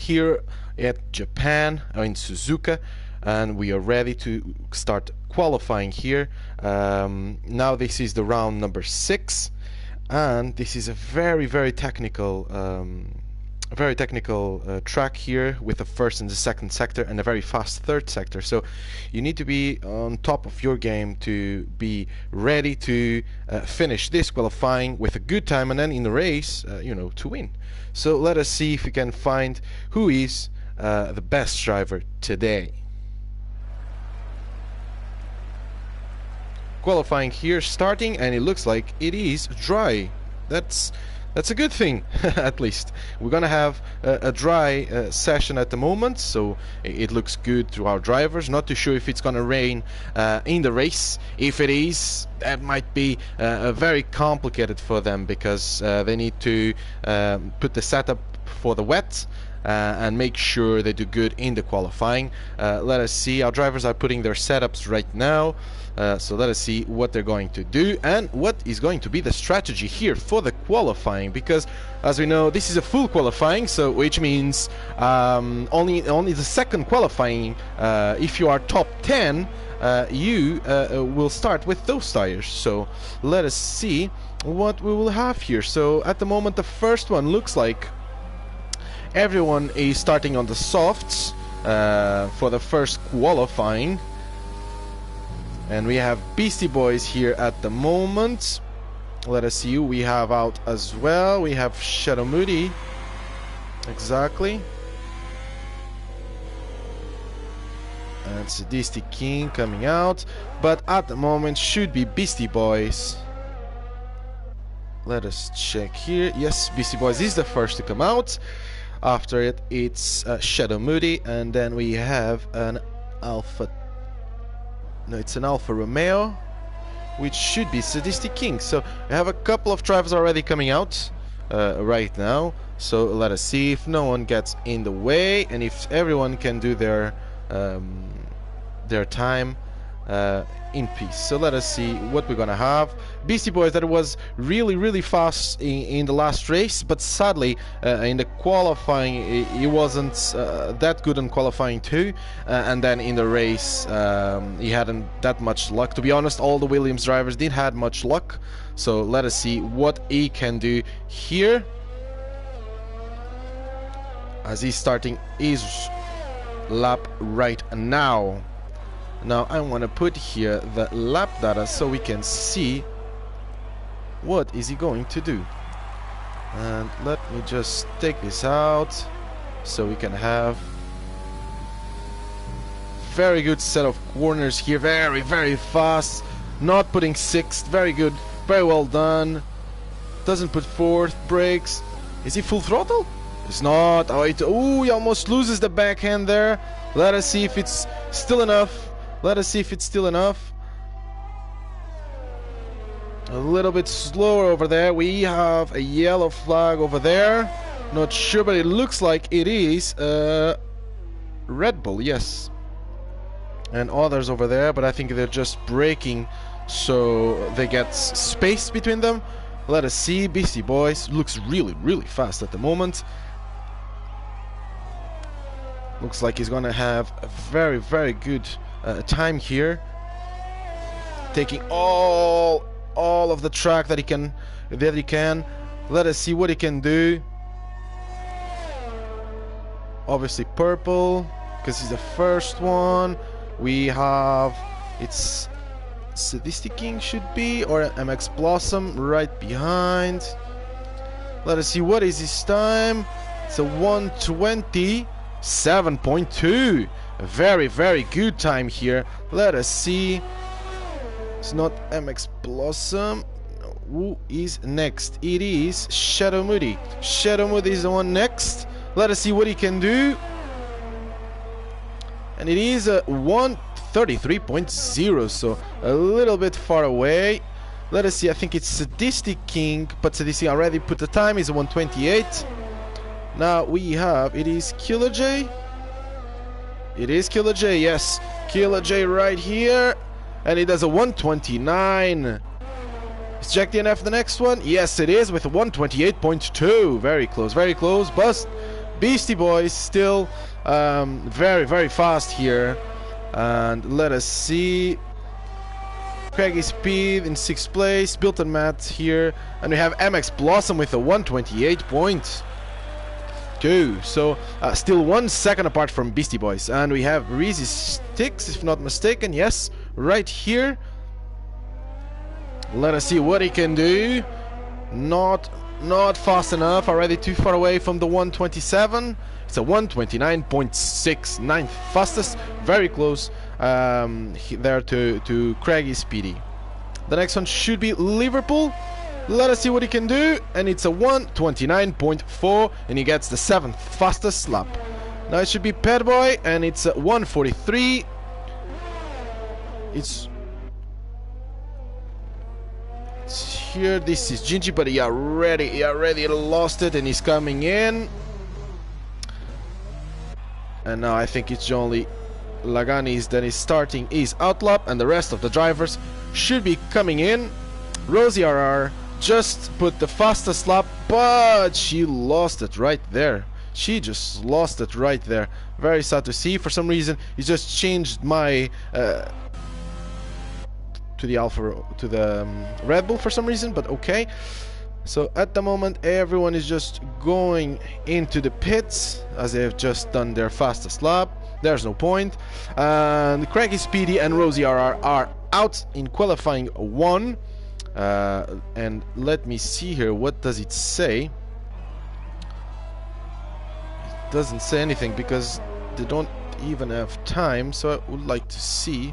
here at Japan, in Suzuka, and we are ready to start qualifying here. Now this is the round number 6, and this is a very technical track here with the first and the second sector and a very fast third sector. So you need to be on top of your game to be ready to finish this qualifying with a good time, and then in the race, to win. So let us see if we can find who is the best driver today. Qualifying here starting, and it looks like it is dry. That's a good thing. At least we're gonna have a dry session at the moment, so it looks good to our drivers. Not too sure if it's gonna rain in the race. If it is, that might be very complicated for them, because they need to put the setup for the wet and make sure they do good in the qualifying. Let us see. Our drivers are putting their setups right now. So let us see what they're going to do and what is going to be the strategy here for the qualifying, because as we know, this is a full qualifying, so which means only the second qualifying, if you are top 10, you will start with those tires. So let us see what we will have here. So at the moment, the first one looks like everyone is starting on the softs for the first qualifying. And we have Beastie Boys here at the moment. Let us see who we have out as well. We have Shadow Moody. Exactly. And Sadistic King coming out. But at the moment should be Beastie Boys. Let us check here. Yes, Beastie Boys is the first to come out. After it, it's Shadow Moody. And then we have an Alpha... No, it's an Alfa Romeo, which should be Sadistic King. So we have a couple of drivers already coming out right now. So let us see if no one gets in the way, and if everyone can do their time in peace. So let us see what we're gonna have. Beastie Boys, that was really fast in the last race, but sadly in the qualifying he wasn't that good in qualifying too, and then in the race he hadn't that much luck. To be honest, all the Williams drivers didn't have much luck. So let us see what he can do here as he's starting his lap right now. Now I want to put here the lap data so we can see what is he going to do. And let me just take this out so we can have very good set of corners here. Very fast. Not putting sixth. Very good. Very well done. Doesn't put fourth. Brakes. Is he full throttle? It's not. Oh, he almost loses the backhand there. Let us see if it's still enough. Let us see if it's still enough. A little bit slower over there. We have a yellow flag over there. Not sure, but it looks like it is Red Bull, yes. And others over there, but I think they're just braking so they get space between them. Let us see. Beastie Boys looks really fast at the moment. Looks like he's gonna have a very good time here, taking all of the track that he can. Let us see what he can do. Obviously purple, because he's the first one. We have, it's Sadistic King should be, or MX Blossom right behind. Let us see what is his time. It's a 1:27.2. A very good time here. Let us see. It's not MX Blossom. Who is next? It is Shadow Moody. Shadow Moody is the one next. Let us see what he can do. And it is a 1:33.0, so a little bit far away. Let us see. I think it's Sadistic King, but Sadistic already put the time. Is a 1:28. Now we have, it is Killer J. It is Killer J, yes. Killer J right here. And it does a 1:29. Is Jack DNF the next one? Yes, it is, with a 1:28.2. Very close, but Beastie Boys still very, very fast here. And let us see. Craggy Speed in 6th place. Bilton Matt here. And we have MX Blossom with a 128.2. So still 1 second apart from Beastie Boys. And we have Reezy Sticks, if not mistaken. Yes, right here. Let us see what he can do. Not fast enough. Already too far away from the 127. It's a 129.6, 9th fastest. Very close there to Craggy Speedy. The next one should be Liverpool. Let us see what he can do. And it's a 129.4, and he gets the 7th fastest lap. Now it should be Pet Boy, and it's a 143. It's here. This is Gingy, but he already lost it, and he's coming in. And now I think it's only Laganis that is starting his outlap, and the rest of the drivers should be coming in. Rosie RR just put the fastest lap, but she lost it right there. She just lost it right there. Very sad to see. For some reason, he just changed my to the Red Bull for some reason, but okay. So at the moment everyone is just going into the pits as they have just done their fastest lap. There's no point. And Craggy Speedy and Rosie RR are out in qualifying 1. And let me see here, what does it say? It doesn't say anything because they don't even have time, so I would like to see.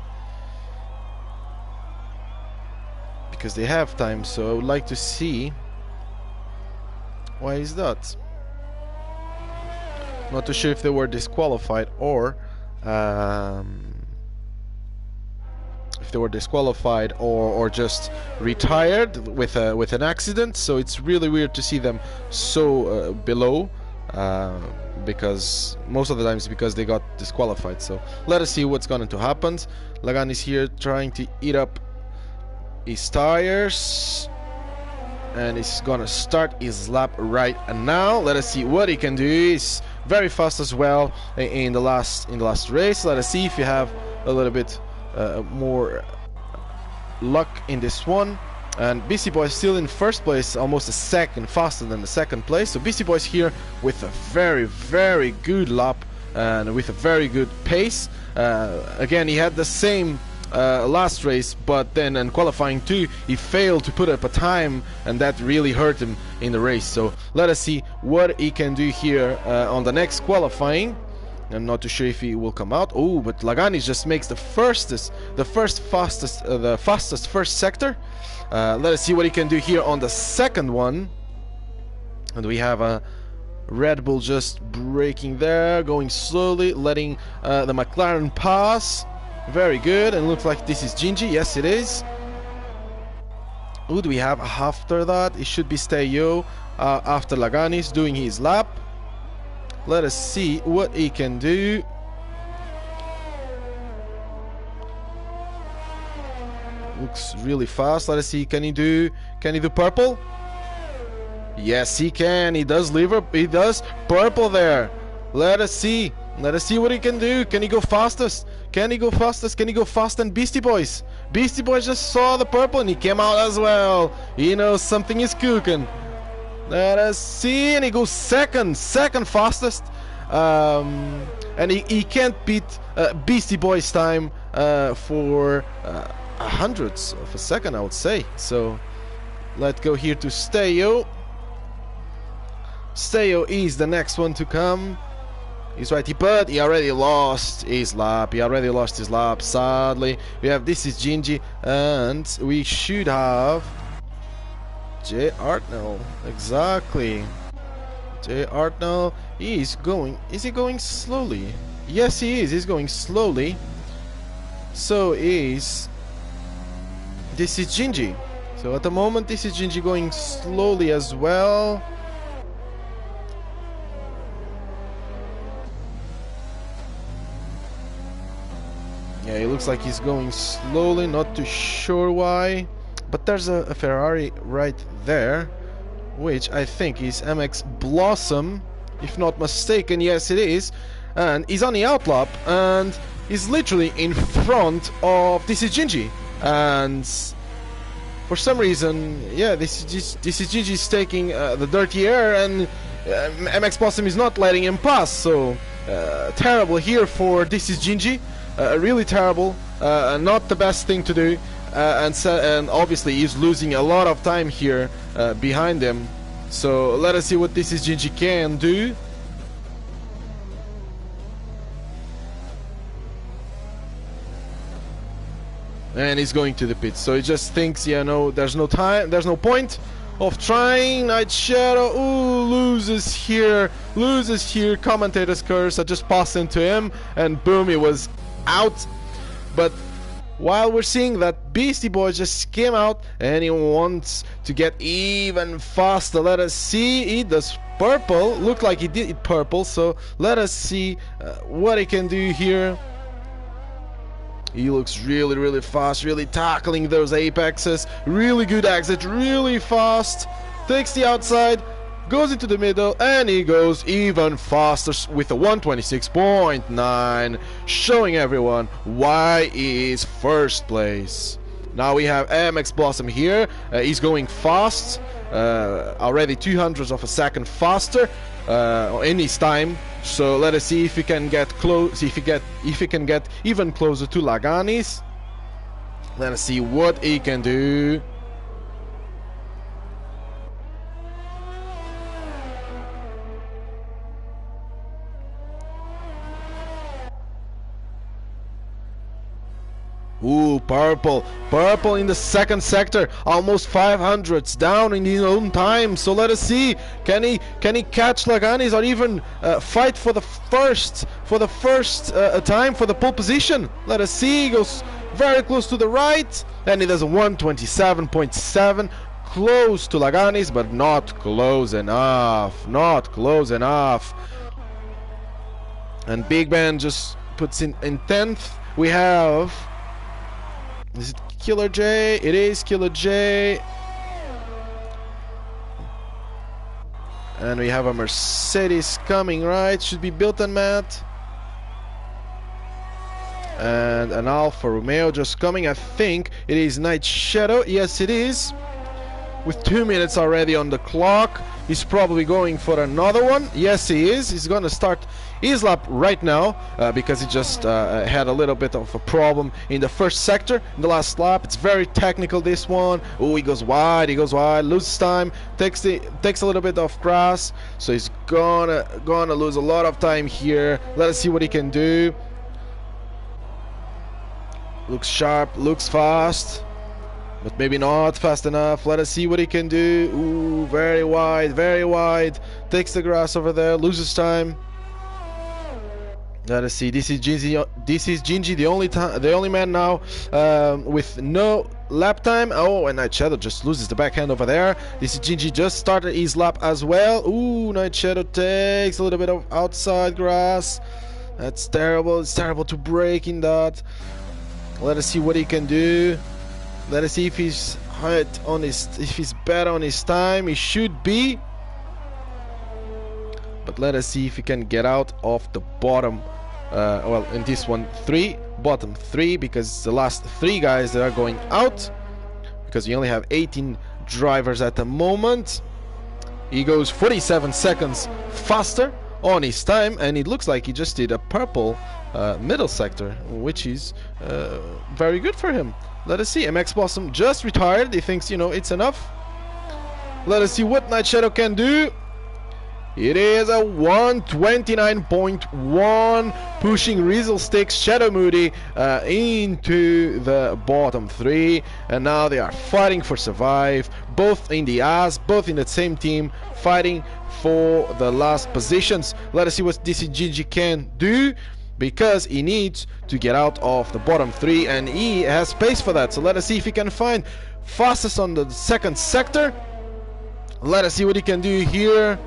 Because they have time, so I would like to see. Why is that? Not too sure if they were disqualified or if they were disqualified or just retired with an accident. So it's really weird to see them so below, because most of the times because they got disqualified. So let us see what's going to happen. Lagan is here trying to eat up his tires, and he's gonna start his lap right now. Let us see what he can do. He's very fast as well in the last race. Let us see if you have a little bit more luck in this one. And Beastie Boys still in 1st place, almost a second faster than the 2nd place. So Beastie Boys here with a very, very good lap and with a very good pace. Again, he had the same last race, but then in qualifying 2 he failed to put up a time, and that really hurt him in the race. So let us see what he can do here on the next qualifying. I'm not too sure if he will come out. Oh, but Laganis just makes the fastest first sector. Let us see what he can do here on the 2nd one. And we have a Red Bull just braking there, going slowly, letting the McLaren pass. Very good, and looks like this is Gingy. Yes, it is. Who do we have after that? It should be Steyo after Laganis doing his lap. Let us see what he can do. Looks really fast. Let us see. Can he do purple? Yes, he can. He does purple there. Let us see. Let us see what he can do. Can he go fastest? Can he go fastest? Can he go faster than Beastie Boys? Beastie Boys just saw the purple and he came out as well. He knows something is cooking. Let us see. And he goes second fastest. And he can't beat Beastie Boys' time for hundredths of a second, I would say. So let's go here to Steyo. Steyo is the next one to come. He's right, but he already lost his lap. Sadly. We have this is Gingy, and we should have Jay Artnell. Exactly. Jay Artnell is going. Is he going slowly? Yes, he is. He's going slowly. So is this is Gingy. So at the moment, this is Gingy going slowly as well. Yeah, it looks like he's going slowly, not too sure why. But there's a Ferrari right there, which I think is MX Blossom if not mistaken. Yes, it is. And he's on the outlap, and he's literally in front of this is Gingy. And for some reason, yeah, this is Gingy is taking the dirty air, and MX Possum is not letting him pass. So terrible here for this is Gingy. Really terrible. Not the best thing to do. And obviously he's losing a lot of time here behind him. So let us see what this is Gingy can do. And he's going to the pit. So he just thinks, yeah, no, there's no time, there's no point of trying. Night Shadow, ooh, loses here. Commentator's curse. I just passed into him, and boom, he was out. But while we're seeing that, Beastie Boy just came out and he wants to get even faster. Let us see. He does purple. Looked like he did it purple. So let us see what he can do here. He looks really, really fast, really tackling those apexes. Really good exit, really fast. Takes the outside, goes into the middle, and he goes even faster with a 126.9, showing everyone why he is first place. Now we have MX Blossom here. He's going fast, already 200ths of a second faster in his time. So let us see if he can get close. If he can get even closer to Laganis. Let us see what he can do. Ooh, purple in the second sector, almost 500s down in his own time. So let us see, can he catch Laganis, or even fight for the first time for the pole position? Let us see. He goes very close to the right, and he does a 127.7, close to Laganis, but not close enough. And Big Ben just puts in 10th. We have, is it Killer J? It is Killer J. And we have a Mercedes coming, right? Should be built on Matt. And an Alfa Romeo just coming. I think it is Night Shadow. Yes, it is. With 2 minutes already on the clock. He's probably going for another one. Yes, he is. He's going to start his lap right now because he just had a little bit of a problem in the first sector in the last lap. It's very technical, this one. Oh, he goes wide, loses time, takes a little bit of grass, so he's gonna lose a lot of time here. Let us see what he can do. Looks sharp, looks fast, but maybe not fast enough. Let us see what he can do. Ooh, very wide. Takes the grass over there, loses time. Let us see. This is Gingy, the only man now with no lap time. Oh, and Night Shadow just loses the backhand over there. This is Gingy, just started his lap as well. Ooh, Night Shadow takes a little bit of outside grass. That's terrible. It's terrible to break in that. Let us see what he can do. Let us see if he's if he's better on his time. He should be. But let us see if he can get out of the bottom. Well, in this one, bottom three, because the last 3 guys that are going out, because we only have 18 drivers at the moment. He goes 47 seconds faster on his time, and it looks like he just did a purple middle sector, which is very good for him. Let us see. MX Blossom just retired. He thinks, it's enough. Let us see what Night Shadow can do. It is a 129.1, pushing Rizal Sticks, Shadow Moody into the bottom 3, and now they are fighting for survive, both in the AS, both in the same team, fighting for the last positions. Let us see what DC Gingy can do, because he needs to get out of the bottom 3, and he has space for that. So let us see if he can find fastest on the second sector. Let us see what he can do here.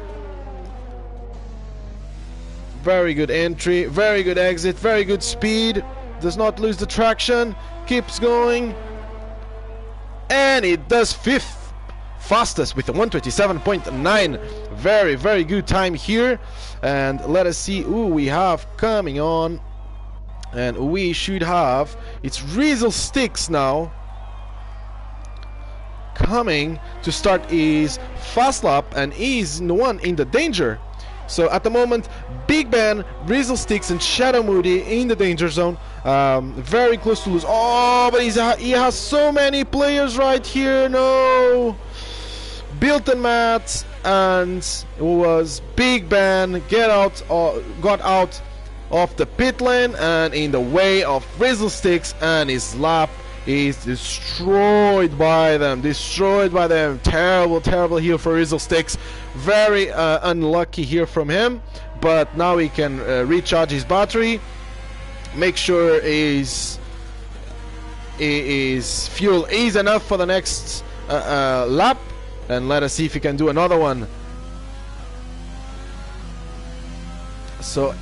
Very good entry, very good exit, very good speed. Does not lose the traction, keeps going. And it does fastest with a 1:27.9. Very, very good time here. And let us see who we have coming on. And we should have, it's Riesel Sticks now, coming to start his fast lap, and he's the one in the danger. So at the moment, Big Ben, Riesel Sticks, and Shadow Moody in the danger zone. Very close to lose. Oh, but he has so many players right here. No. Bilton Matt and it was Big Ben got out of the pit lane and in the way of Riesel Sticks, and his lap is destroyed by them. Terrible, terrible here for Riesel Sticks. Very unlucky here from him, but now he can recharge his battery, make sure his fuel is enough for the next lap, and let us see if he can do another one. So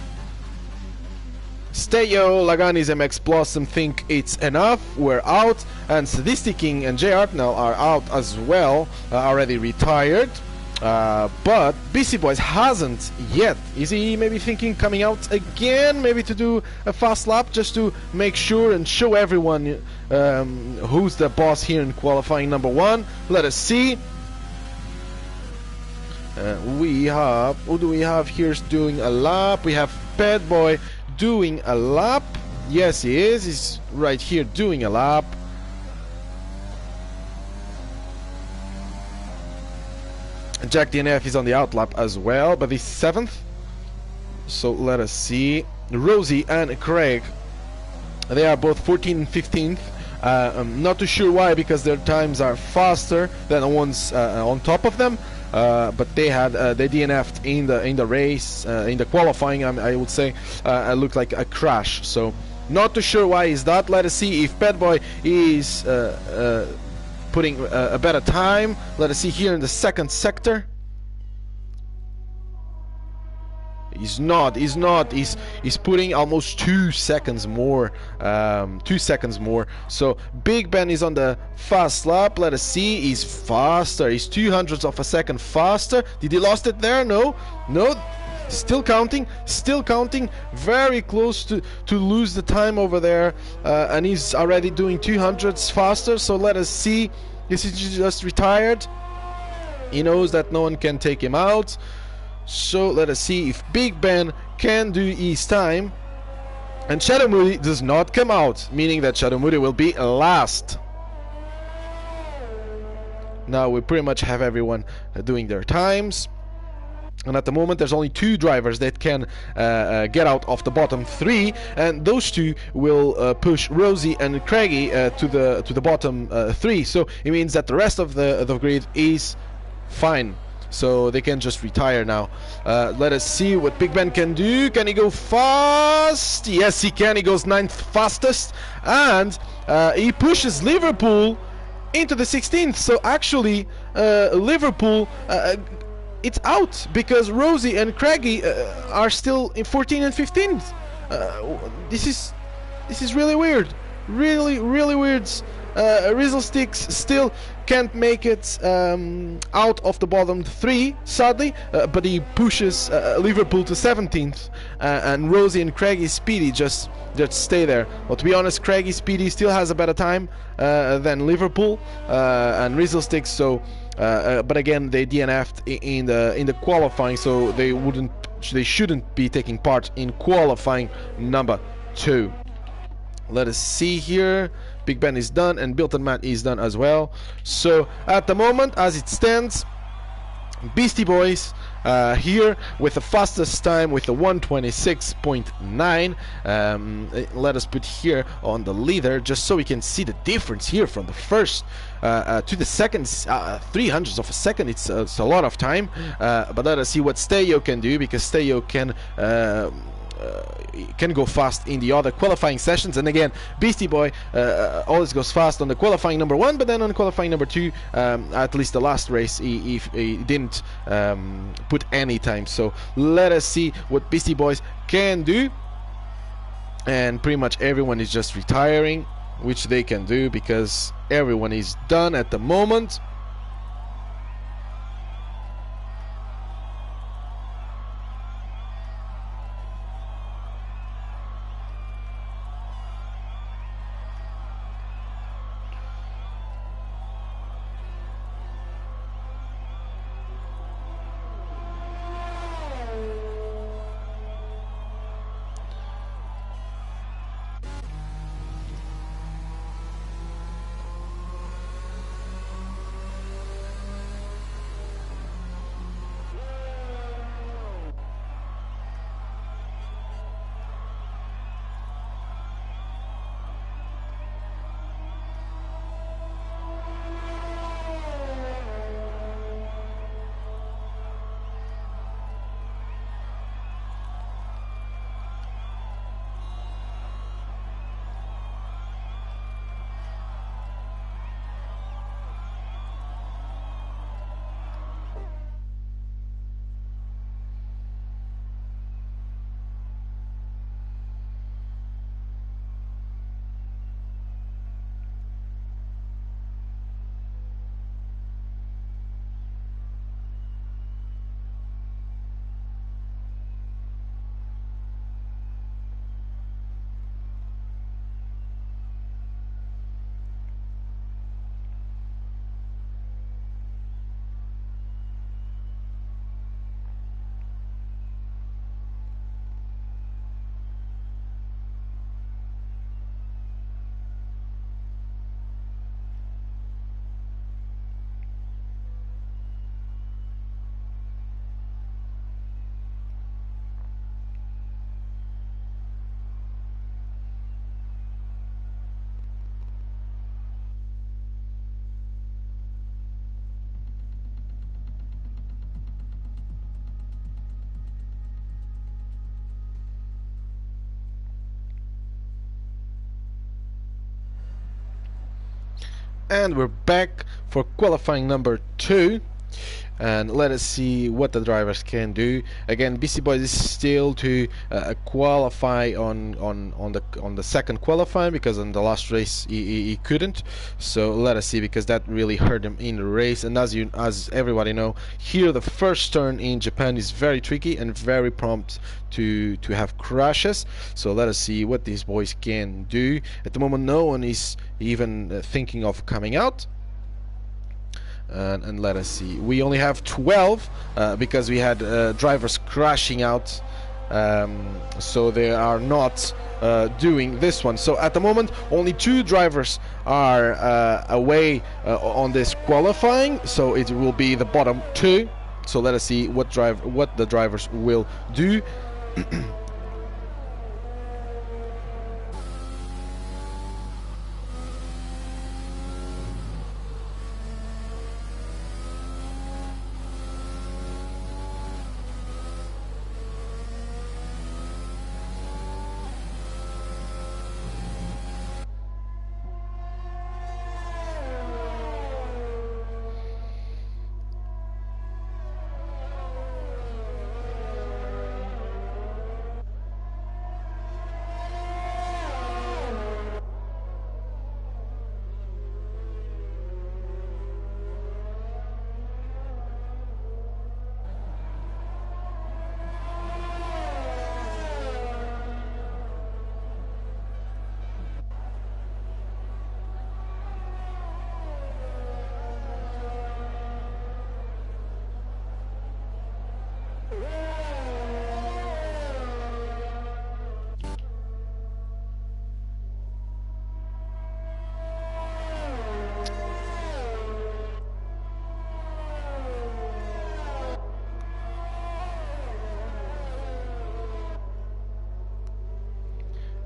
Steyo, Laganis, MX Blossom think it's enough. We're out, and Sadisticking and J Artnell are out as well, already retired. But Beastie Boys hasn't yet. Is he maybe thinking coming out again, maybe to do a fast lap just to make sure and show everyone who's the boss here in qualifying number 1? Let us see. We have, who do we have here doing a lap? We have Pet Boy doing a lap. Yes, he is. He's right here doing a lap. Jack DNF is on the out lap as well, but he's 7th. So let us see. Rosie and Craig, they are both 14th and 15th. I'm not too sure why, because their times are faster than the ones on top of them. But they had they DNF'd in the race, in the qualifying. I would say it looked like a crash. So not too sure why is that. Let us see if Pet Boy is putting a better time. Let us see here in the 2nd sector. He's not. He's putting almost 2 seconds more. 2 seconds more. So Big Ben is on the fast lap. Let us see. He's faster. He's 0.02 of a second faster. Did he lost it there? No. Still counting. Very close to lose the time over there. And he's already doing 0.02 faster. So let us see. This is just retired. He knows that no one can take him out. So let us see if Big Ben can do his time. And Shadow Moody does not come out, meaning that Shadow Moody will be last. Now we pretty much have everyone doing their times. And at the moment there's only 2 drivers that can get out of the bottom 3, and those 2 will push Rosie and Craigie to the bottom 3. So it means that the rest of the grid is fine. So they can just retire now. Let us see what Big Ben can do. Can he go fast? Yes, he can. He goes 9th fastest, and he pushes Liverpool into the 16th. So actually, Liverpool, it's out because Rosie and Craigie are still in 14th and 15th. This is really weird. Really weird. Riesel Sticks still can't make it out of the bottom 3, sadly, but he pushes Liverpool to 17th, and Rosie and Craigie Speedy just stay there. But to be honest, Craigie Speedy still has a better time than Liverpool and Riesel Sticks. So, but again, they DNF'd in the qualifying, so they shouldn't be taking part in qualifying number 2. Let us see here. Big Ben is done, and Bilton Matt is done as well. So at the moment, as it stands, Beastie Boys here with the fastest time with the 1:26.9. Let us put here on the leader just so we can see the difference here from the first to the second. 0.03 of a second. It's a lot of time. But let us see what Steyo can do, because Steyo can go fast in the other qualifying sessions. And again, Beastie Boy always goes fast on the qualifying number 1, but then on qualifying number 2, at least the last race, he didn't put any time. So let us see what Beastie Boys can do. And pretty much everyone is just retiring, which they can do because everyone is done at the moment. And we're back for qualifying number 2, and let us see what the drivers can do. Again, BC Boys is still to qualify on the second qualifying, because on the last race he couldn't. So let us see, because that really hurt him in the race. And as everybody know, here the first turn in Japan is very tricky and very prompt to have crashes. So let us see what these boys can do. At the moment, no one is even thinking of coming out. And let us see, we only have 12 because we had drivers crashing out, so they are not doing this one. So at the moment only 2 drivers are away on this qualifying, so it will be the bottom 2. So let us see what the drivers will do.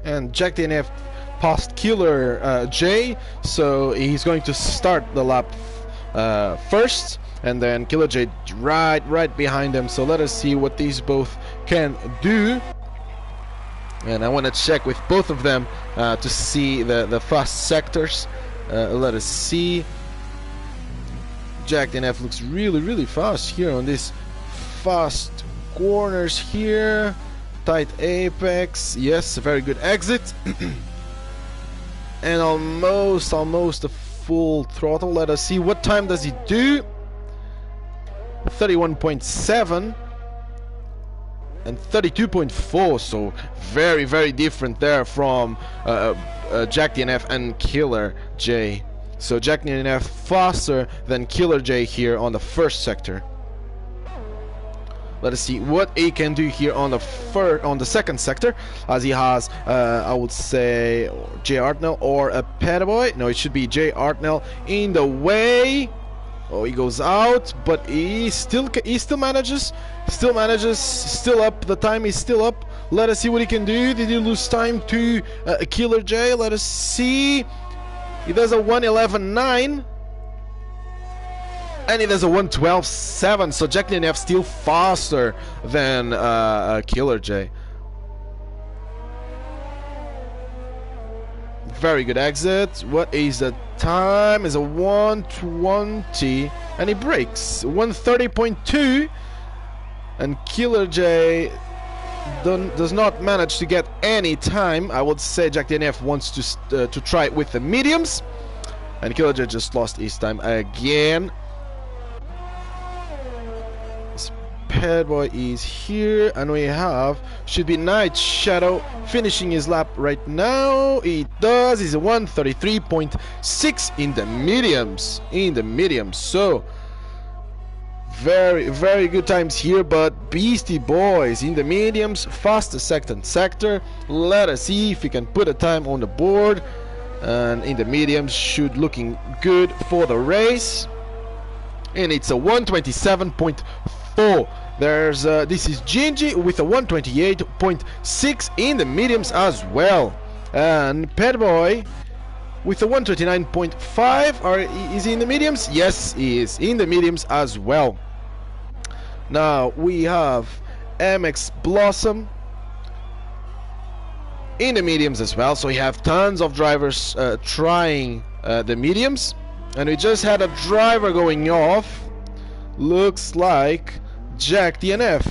And Jack DNF passed Killer J, so he's going to start the lap first, and then Killer J right behind him. So let us see what these both can do. And I want to check with both of them to see the fast sectors. Let us see. Jack DNF looks really fast here on these fast corners here. Tight apex, yes, a very good exit. And almost a full throttle. Let us see, what time does he do? 31.7 and 32.4, so very different there from Jack DNF and Killer J. So Jack DNF faster than Killer J here on the first sector. Let us see what he can do here on the second sector, as he has, I would say, Jay Artnell or a Petaboy. No, it should be Jay Artnell in the way. Oh, he goes out, but he still manages, still up. The time is still up. Let us see what he can do. Did he lose time to Killer J? Let us see. He does a 1:11.9. And it is a 1:12.7, so Jack DNF still faster than Killer J. Very good exit. What is the time? Is a 1:20, and he breaks 1:30.2. And Killer J does not manage to get any time. I would say Jack DNF wants to try it with the mediums, and Killer J just lost his time again. Headboy is here, and we have, should be Night Shadow finishing his lap right now. He does. He's a 1:33.6 in the mediums. So very good times here, but Beastie Boys in the mediums, fastest second sector. Let us see if he can put a time on the board, and in the mediums should looking good for the race. And it's a 1:27.4. There's this is Gingy with a 1:28.6 in the mediums as well, and Petboy with a 1:29.5. Is he in the mediums? Yes, he is in the mediums as well. Now we have MX Blossom in the mediums as well, so we have tons of drivers trying the mediums. And we just had a driver going off. Looks like Jack DNF,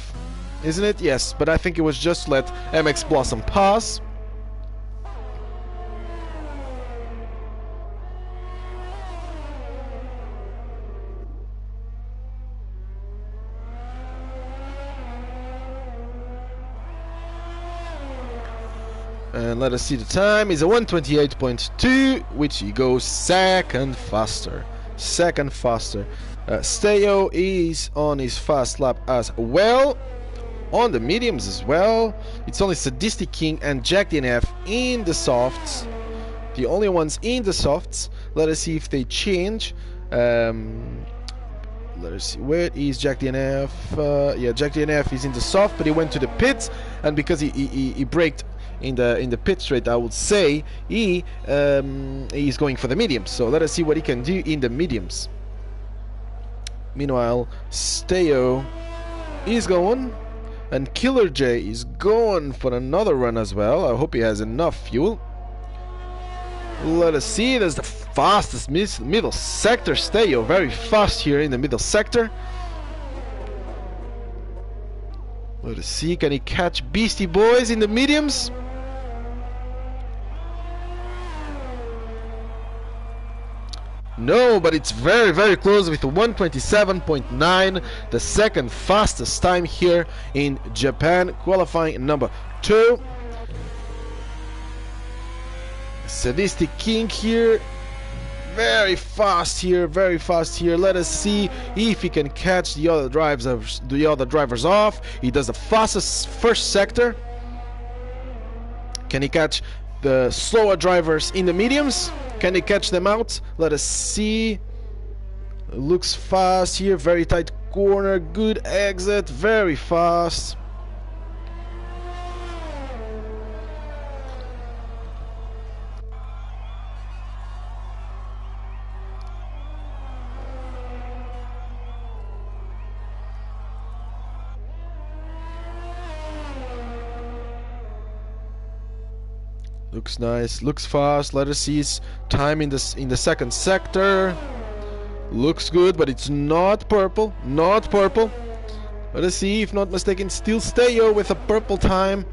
isn't it? Yes, but I think it was just let MX Blossom pass. And let us see the time. It's a 1:28.2, which he goes second faster. Steo is on his fast lap as well. On the mediums as well. It's only Sadistic King and Jack DNF in the softs. The only ones in the softs. Let us see if they change. Let us see, where is Jack DNF? Yeah, Jack DNF is in the soft, but he went to the pits, and because he braked in the pit straight, I would say he's going for the mediums. So let us see what he can do in the mediums. Meanwhile, Steo is going, and Killer J is going for another run as well. I hope he has enough fuel. Let us see. There's the fastest middle sector. Steo very fast here in the middle sector. Let us see. Can he catch Beastie Boys in the mediums? No, but it's very, very close with 1:27.9, the second fastest time here in Japan, qualifying number 2. Sadistic King here, very fast here, very fast here. Let us see if he can catch the other drivers off. He does the fastest first sector. Can he catch the slower drivers in the mediums? Can he catch them out? Let us see. Looks fast here, very tight corner, good exit, very fast. Looks nice, looks fast. Let us see his time in the second sector. Looks good, but it's not purple. Not purple. Let us see, if not mistaken, still Steo with a purple time.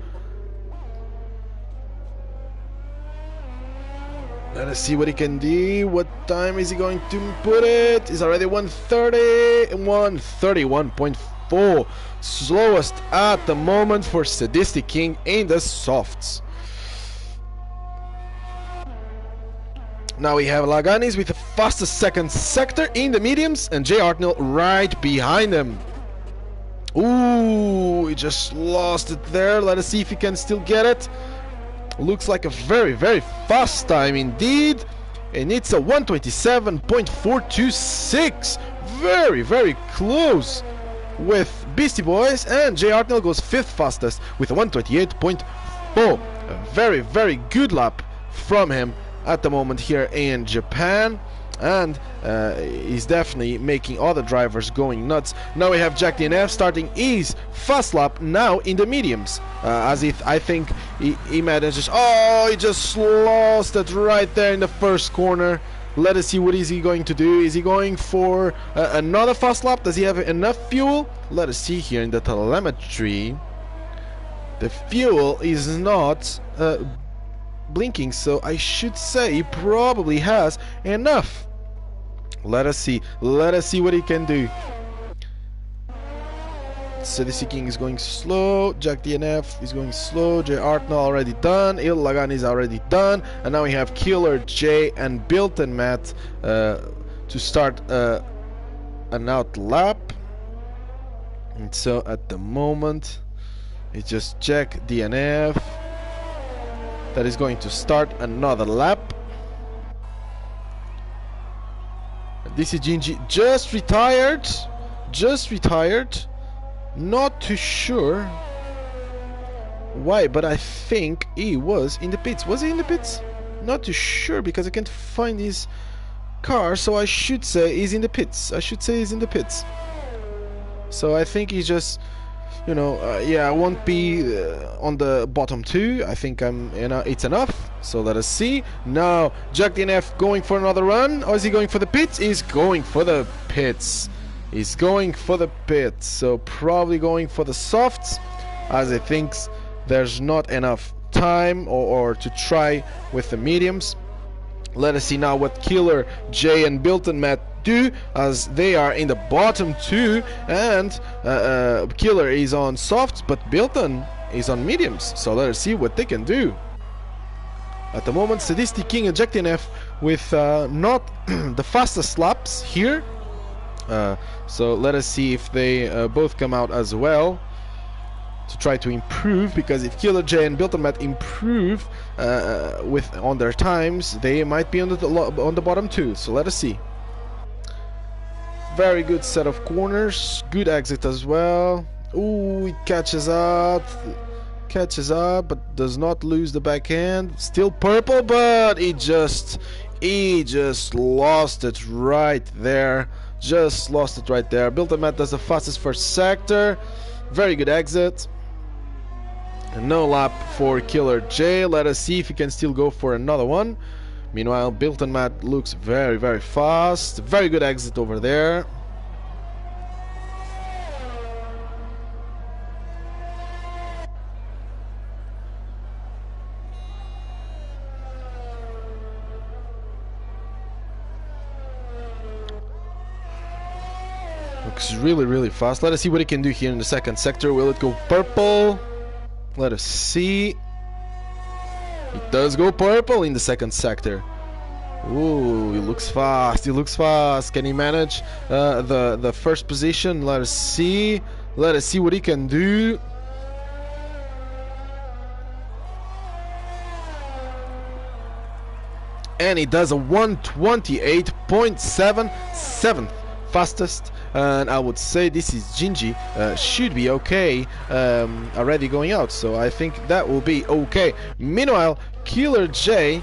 Let us see what he can do. What time is he going to put it? It's already 1:30. 1:31.4. Slowest at the moment for Sadistic King in the softs. Now we have Laganis with the fastest second sector in the mediums, and Jay Hartnell right behind him. Ooh, he just lost it there. Let us see if he can still get it. Looks like a very, very fast time indeed. And it's a 1:27.426. Very, very close with Beastie Boys, and Jay Hartnell goes 5th fastest with a 1:28.4. A very, very good lap from him at the moment here in Japan, and he's definitely making other drivers going nuts. Now we have Jack DNF starting his fast lap now in the mediums, as if I think he manages. Oh, he just lost it right there in the first corner. Let us see, what is he going to do? Is he going for another fast lap? Does he have enough fuel? Let us see here in the telemetry. The fuel is not blinking, so I should say he probably has enough. Let us see what he can do. Sadistic King is going slow, Jack DNF is going slow, Jay Hartnell already done, Il Lagan is already done, and now we have Killer J and Bilton Matt to start an out lap. And so at the moment it's just Jack DNF that is going to start another lap. DC Gingy just retired. Not too sure why, but I think he was in the pits. Was he in the pits? Not too sure, because I can't find his car, so I should say he's in the pits. So I think he's just yeah, I won't be on the bottom two. I think it's enough. So let us see. Now, Jack DNF going for another run, or is he going for the pits? He's going for the pits. He's going for the pits. So probably going for the softs, as he thinks there's not enough time or to try with the mediums. Let us see now what Killer, Jay, and Bilton Matt do, as they are in the bottom two, and Killer is on softs, but Bilton is on mediums. So let us see what they can do. At the moment, Sadistic King and Jack DNF with not the fastest laps here. So let us see if they both come out as well to try to improve, because if Killer J and Bilton Matt improve on their times, they might be on the bottom two. So let us see. Very good set of corners, good exit as well. Ooh, it catches up, but does not lose the back end. Still purple, but he just lost it right there. Just lost it right there. Bilton Matt does the fastest first sector. Very good exit. And no lap for Killer J. Let us see if he can still go for another one. Meanwhile, Bilton Matt looks very, very fast. Very good exit over there. Looks really, really fast. Let us see what he can do here in the second sector. Will it go purple? Let us see. It does go purple in the second sector. Ooh, he looks fast. He looks fast. Can he manage the first position? Let us see. Let us see what he can do. And he does a 128.77 fastest, and I would say this is Gingy should be okay already going out, so I think that will be okay. Meanwhile, Killer J,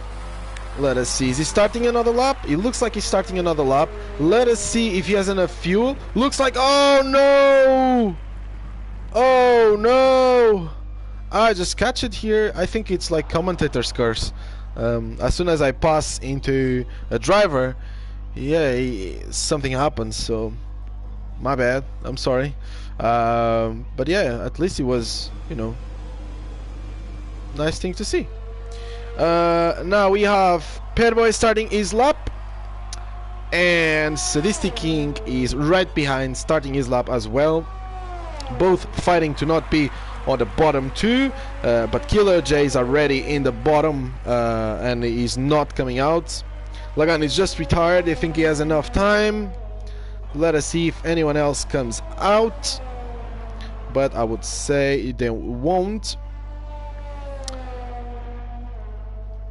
let us see, is he starting another lap? It looks like he's starting another lap. Let us see if he has enough fuel. Looks like, oh no, oh no, I just catch it here. I think it's like commentator's curse. As soon as I pass into a driver, yeah, something happens, so my bad, I'm sorry. But yeah, at least it was, nice thing to see. Now we have Pairboy starting his lap, and Sadistic King is right behind, starting his lap as well. Both fighting to not be on the bottom two, but Killer J is already in the bottom and he's not coming out. Lagan is just retired. I think he has enough time. Let us see if anyone else comes out, but I would say they won't.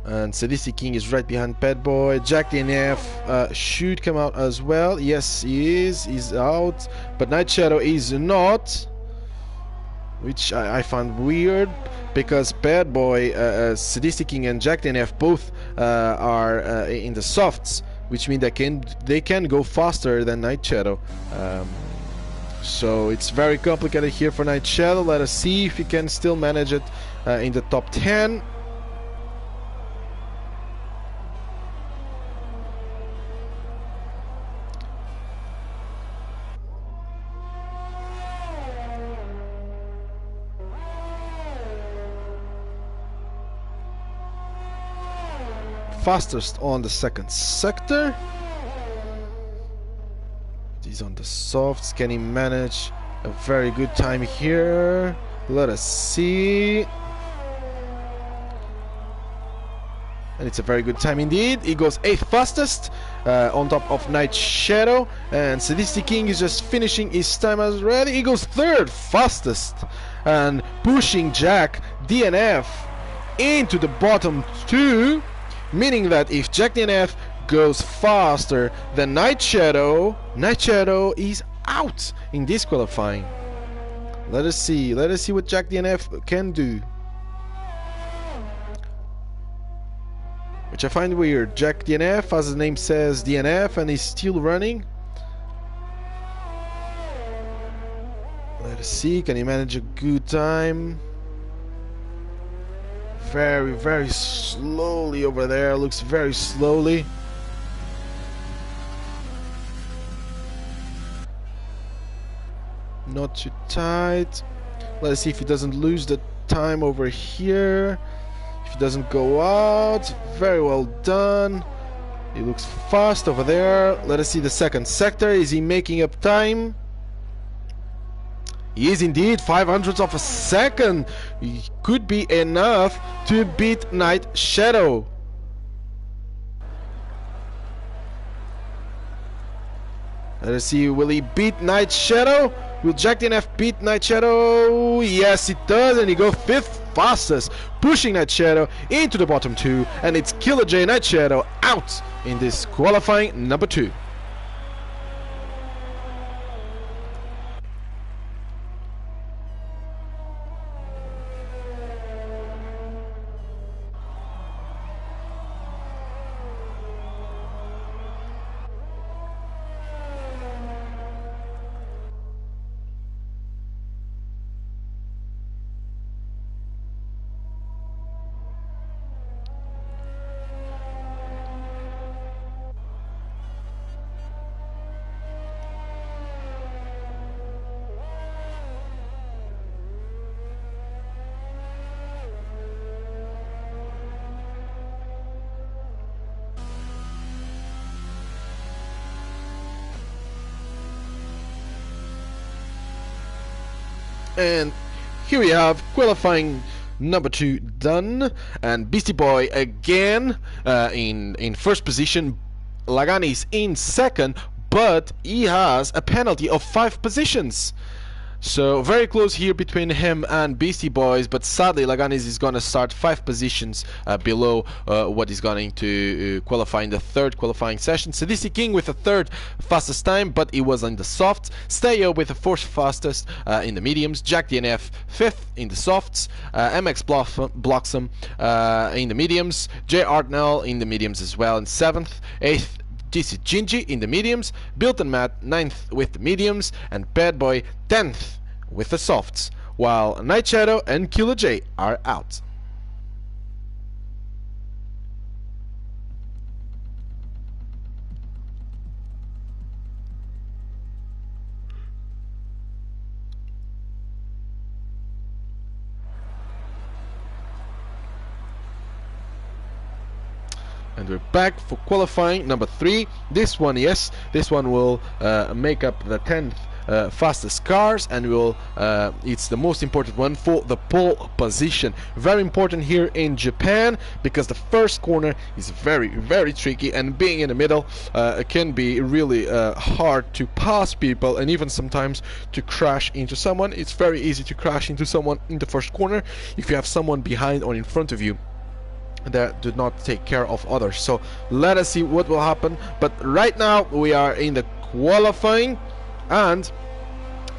And Sadistic King is right behind Pet Boy. Jack DNF should come out as well. Yes, he is. He's out, but Night Shadow is not, which I found weird, because Bad Boy, Sadistic King, and Jack DNF both are in the softs, which means they can go faster than Night Shadow. So it's very complicated here for Night Shadow. Let us see if he can still manage it in the top 10. Fastest on the second sector. He's on the softs. Can he manage a very good time here? Let us see. And it's a very good time indeed. He goes 8th fastest on top of Night Shadow, and Sadistic King is just finishing his time as ready. He goes 3rd fastest and pushing Jack DNF into the bottom 2. Meaning that if Jack DNF goes faster than Night Shadow is out in this qualifying. Let us see what Jack DNF can do. Which I find weird. Jack DNF, as the name says, DNF, and he's still running. Let Let's see, can he manage a good time? Very, very slowly over there, looks very slowly. Not too tight. Let's see if he doesn't lose the time over here. If he doesn't go out, very well done. He looks fast over there. Let us see the second sector. Is he making up time? He is indeed, 500ths of a second. He could be enough to beat Night Shadow. Let us see, will he beat Night Shadow? Will Jack DNF beat Night Shadow? Yes, it does, and he goes 5th fastest, pushing Night Shadow into the bottom 2, and it's Killer J Night Shadow out in this qualifying number 2. And here we have qualifying number 2 done, and Beastie Boy again in first position. Lagani is in second, but he has a penalty of 5 positions. So very close here between him and Beastie Boys, but sadly Laganis is going to start 5 positions below what is going to qualify in the third qualifying session. Sadistic King with the 3rd fastest time, but he was in the softs. Steyo with the 4th fastest in the mediums. Jack DNF 5th in the softs. MX Bloxham in the mediums. J Artnell in the mediums as well in 7th. 8th GC Gingy in the mediums, Bilton Matt 9th with the mediums, and Bad Boy 10th with the softs, while Night Shadow and Killer J are out. And we're back for qualifying number 3. This one, yes, this one will make up the 10th fastest cars, and will it's the most important one for the pole position. Very important here in Japan, because the first corner is very, very tricky, and being in the middle it can be really hard to pass people, and even sometimes to crash into someone. It's very easy to crash into someone in the first corner if you have someone behind or in front of you that do not take care of others. So let us see what will happen. But right now we are in the qualifying, and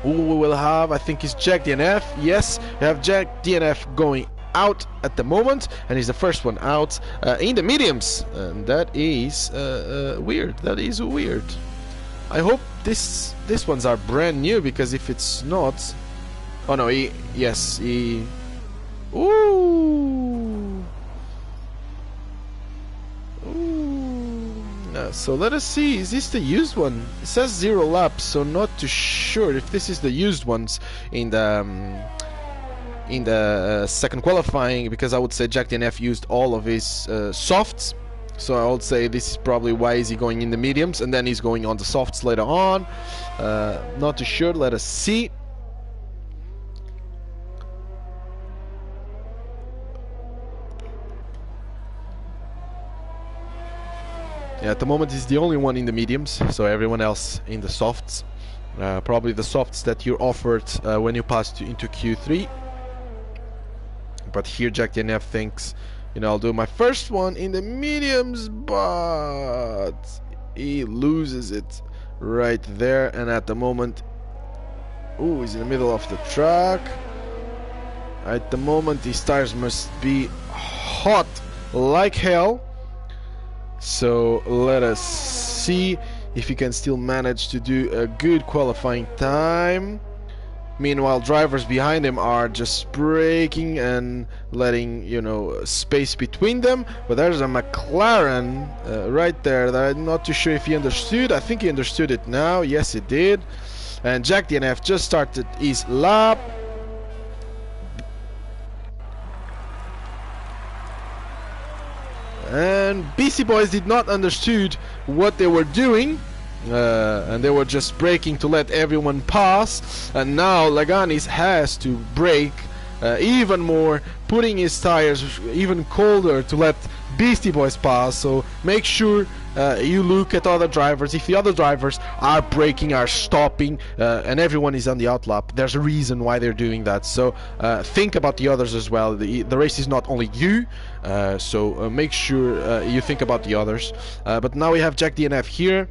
who we will have, I think, is Jack DNF. Yes, we have Jack DNF going out at the moment, and he's the first one out in the mediums, and that is weird. That is weird. I hope these ones are brand new, because if it's not, oh no, he ooh. So let us see, is this the used one? It says 0 laps, so not too sure if this is the used ones in the second qualifying, because I would say Jack DNF used all of his softs. So I would say this is probably why is he going in the mediums, and then he's going on the softs later on. Not too sure, let us see. Yeah, at the moment he's the only one in the mediums, so everyone else in the softs. Probably the softs that you're offered when you pass into Q3. But here Jack DNF thinks, you know, I'll do my first one in the mediums, but he loses it right there. And at the moment, ooh, he's in the middle of the track. At the moment his tires must be hot like hell. So let us see if he can still manage to do a good qualifying time. Meanwhile, drivers behind him are just braking and letting, you know, space between them. But there's a McLaren right there that I'm not too sure if he understood. I think he understood it now. Yes, he did. And Jack DNF just started his lap. And Beastie Boys did not understood what they were doing. And they were just braking to let everyone pass, and now Laganis has to brake even more, putting his tires even colder to let Beastie Boys pass. So make sure you look at other drivers. If the other drivers are braking, are stopping, and everyone is on the outlap, there's a reason why they're doing that. So think about the others as well. The race is not only you, so make sure you think about the others. But now we have Jack DNF here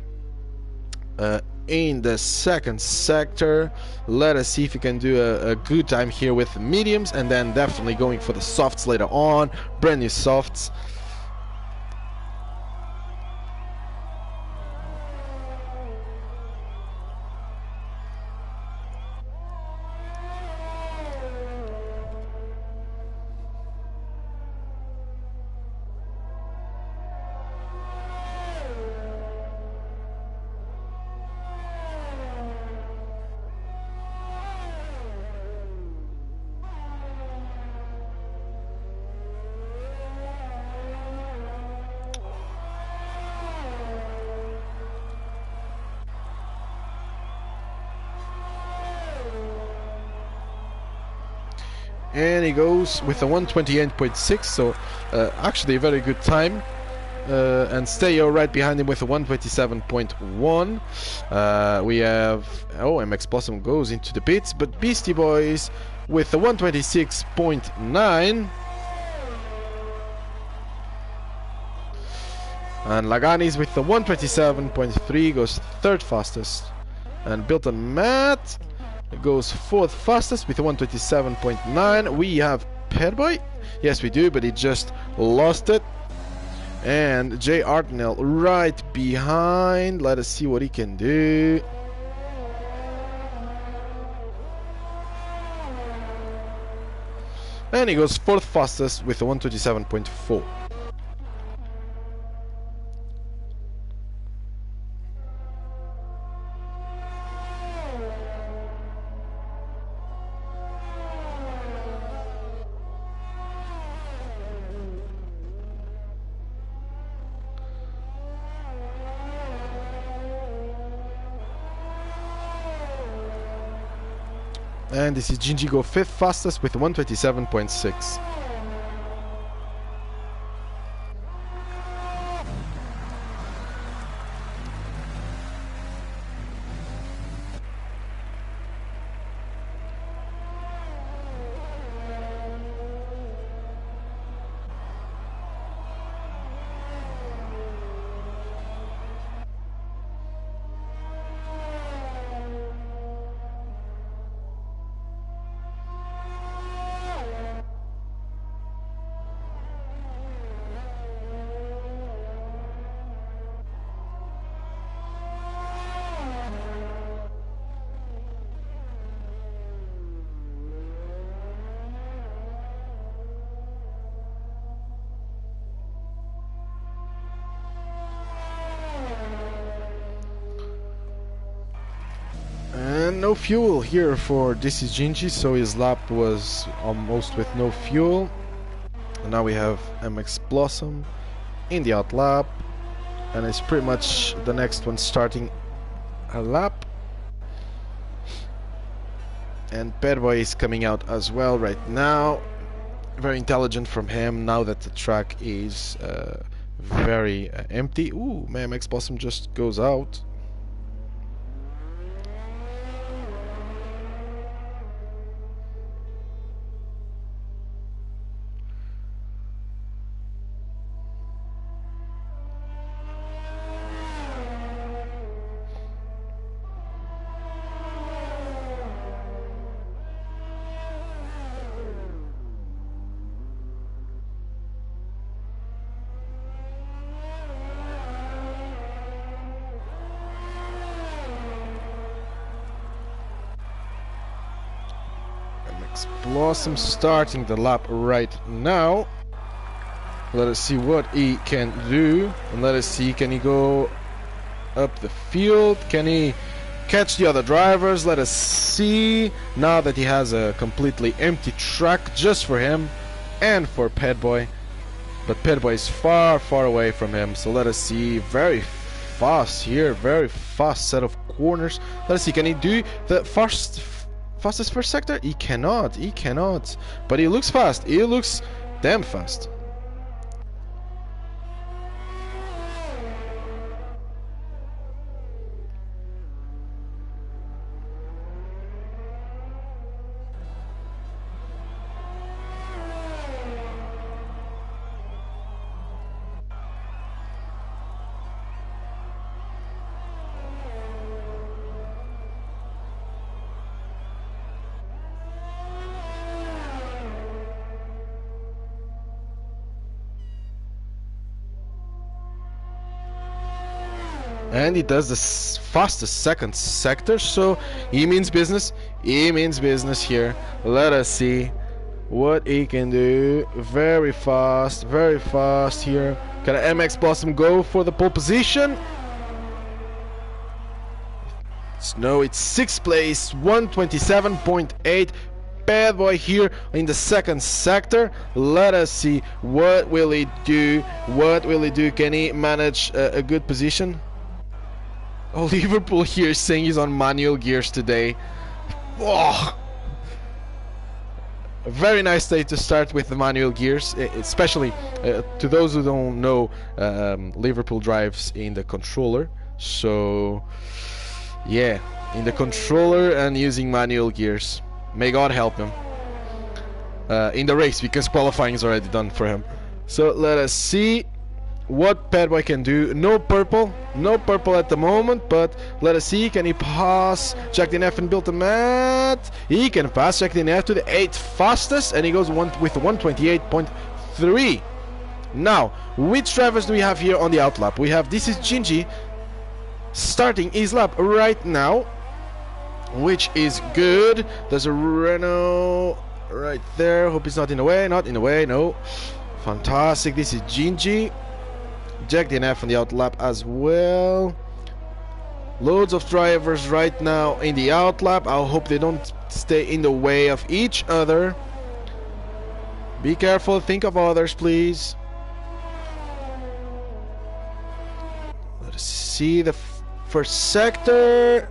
in the second sector. Let us see if we can do a good time here with mediums, and then definitely going for the softs later on, brand new softs. And he goes with a 128.6, so actually a very good time. And Steyo right behind him with a 127.1. We have, MX Blossom goes into the pits, but Beastie Boys with a 126.9. And Laganis with the 127.3 goes third fastest. And Bilton Matt goes fourth fastest with a 127.9. We have Perboy. Yes, we do, but he just lost it. And Jay Artnell right behind. Let us see what he can do. And he goes fourth fastest with a 127.4. And this is Gingy go fifth fastest with 127.6. And no fuel here for this is Gingy, so his lap was almost with no fuel. And now we have MX Blossom in the out lap, and it's pretty much the next one starting a lap. And Perboy is coming out as well right now. Very intelligent from him now that the track is very empty. Ooh, MX Blossom just goes out. MX Blossom starting the lap right now. Let us see what he can do. And let us see, can he go up the field? Can he catch the other drivers? Let us see. Now that he has a completely empty track just for him and for Petboy. But Petboy is far, far away from him. So let us see. Very fast here. Very fast set of corners. Let us see. Can he do the fastest first sector? He cannot. He cannot. But he looks fast. He looks damn fast. And he does the fastest second sector, so he means business. He means business here. Let us see what he can do. Very fast here. Can MX Blossom go for the pole position? No, it's 6th place, 127.8. Petboy here in the second sector. Let us see what will he do. What will he do? Can he manage a good position? Oh, Liverpool here saying he's on manual gears today. Oh. A very nice day to start with the manual gears, especially to those who don't know, Liverpool drives in the controller. So, yeah, in the controller and using manual gears. May God help him in the race, because qualifying is already done for him. So let us see what Petboy can do. No purple at the moment, but let us see, can he pass Jack DNF and Built a Mat? He can pass Jack DNF to the 8th fastest, and he goes with 128.3. Now, which drivers do we have here on the outlap? We have, this is Gingy starting his lap right now, which is good. There's a Renault right there. Hope he's not in the way. Not in the way, no. Fantastic. This is Gingy. Jack DNF on the outlap as well. Loads of drivers right now in the outlap. I hope they don't stay in the way of each other. Be careful. Think of others, please. Let's see the first sector.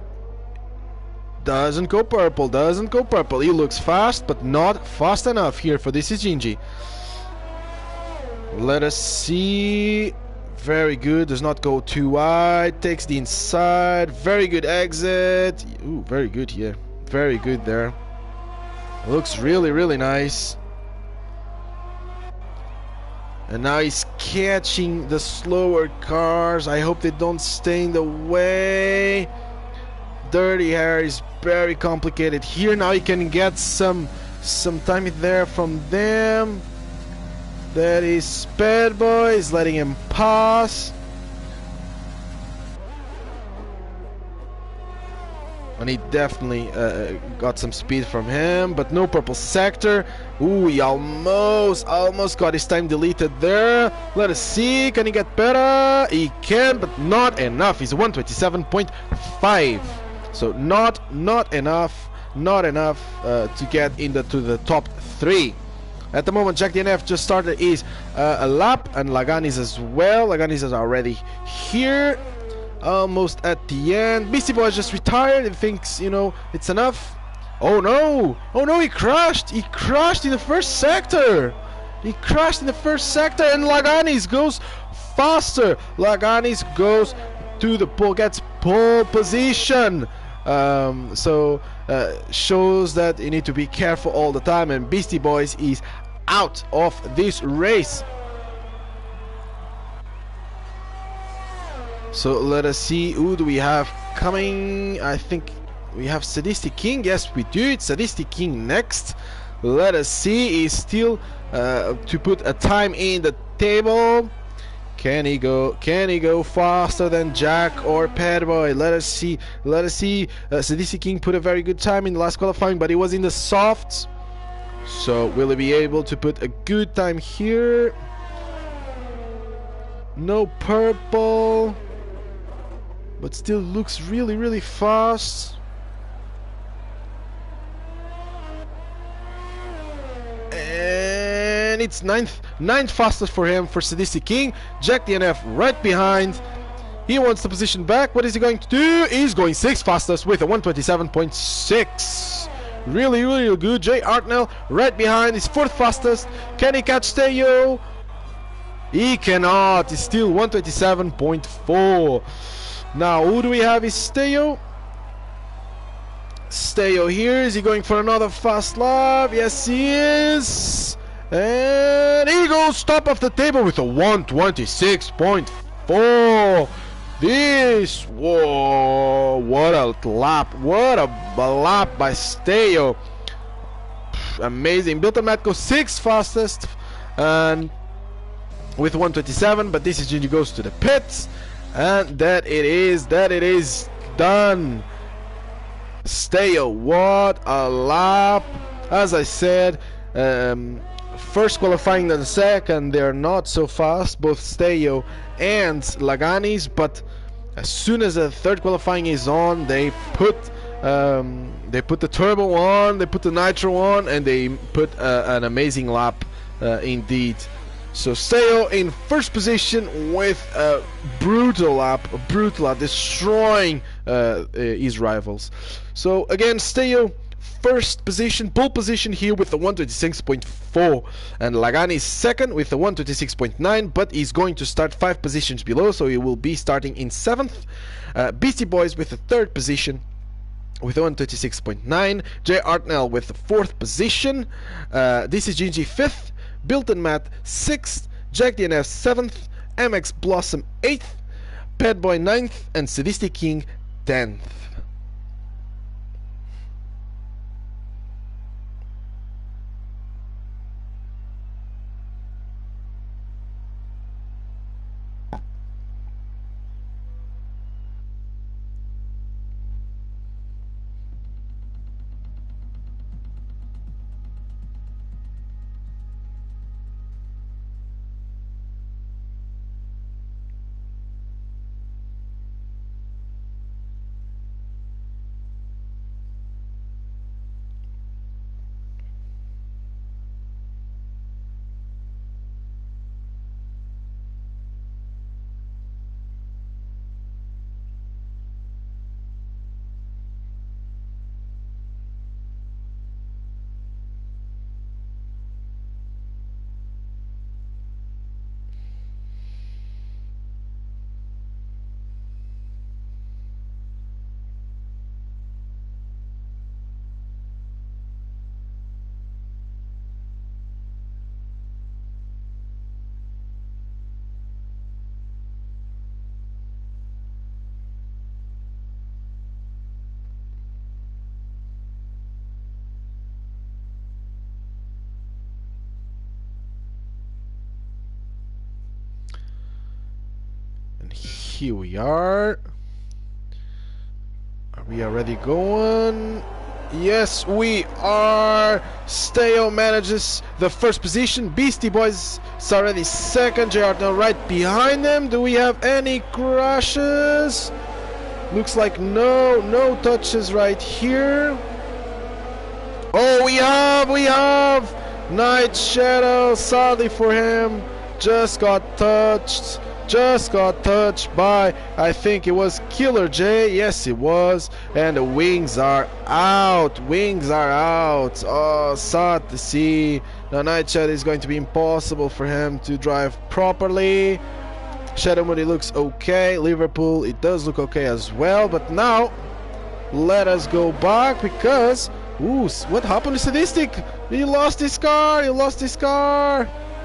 Doesn't go purple. Doesn't go purple. He looks fast, but not fast enough here for this is Gingy. Let us see. Very good. Does not go too wide. Takes the inside. Very good exit. Ooh, very good here. Very good there. Looks really, really nice. And now he's catching the slower cars. I hope they don't stay in the way. Dirty Harry is very complicated here. Now he can get some time there from them. That is Petboy is letting him pass. And he definitely got some speed from him, but no purple sector. Ooh, he almost got his time deleted there. Let us see, can he get better? He can, but not enough. He's 127.5. So not enough to get into the top 3. At the moment, Jack DNF just started his a lap, and Laganis as well. Laganis is already here, almost at the end. Beastie Boy just retired and thinks, you know, it's enough. Oh no! Oh no! He crashed! He crashed in the first sector. He crashed in the first sector, and Laganis goes faster. Laganis goes to the pole, gets pole position. Shows that you need to be careful all the time, and Beastie Boys is out of this race. So let us see, who do we have coming? I think we have Sadistic King. Yes, we do. It's Sadistic King next. Let us see, he's still to put a time in the table. Can he go faster than Jack or Petboy? Let us see. Sadistic King put a very good time in the last qualifying, but he was in the softs. So will he be able to put a good time here? No purple, but still looks really fast. And it's ninth fastest for him, for Sadistic King. Jack DNF right behind. He wants the position back. What is he going to do? He's going 6th fastest with a 127.6. Really good. Jay Artnell right behind. He's 4th fastest. Can he catch Teo? He cannot. He's still 127.4. Now, who do we have? Is Teo? Teo here. Is he going for another fast lap? Yes, he is. And he goes top of the table with a 126.4. This, whoa, what a lap. What a lap by Teo. Amazing. Bilton Matt goes 6th fastest and with 127, but this is Gingy goes to the pits, and that it is done. Teo, what a lap. As I said, first qualifying and second, they're not so fast, both Teo and Laganis, but as soon as the third qualifying is on, they put the turbo on, they put the nitro on, and they put an amazing lap indeed. So Teo in first position with a brutal lap, destroying his rivals. So again, Teo first position, pole position here with the 126.4, and Lagani second with the 126.9, but he's going to start 5 positions below, so he will be starting in 7th. Beastie Boys with the 3rd position with 126.9, Jay Artnell with the 4th position, this is Gingy 5th, Bilton Matt 6th, Jack DNF 7th, MX Blossom 8th, Petboy 9th, and Sadistic King 10th. Here we are. Are we already going? Yes, we are. Teo manages the first position. Beastie Boys is already second. Jay Artnell right behind them. Do we have any crashes? Looks like no touches right here. Oh, we have Night Shadow. Sadly for him, just got touched by, I think it was Killer J. Yes, it was. And the wings are out. Oh, sad to see. Now Night Shadow is going to be impossible for him to drive properly. Shadow Moody looks okay. Liverpool, it does look okay as well. But now, let us go back because... Ooh, what happened to Sadistic? He lost his car.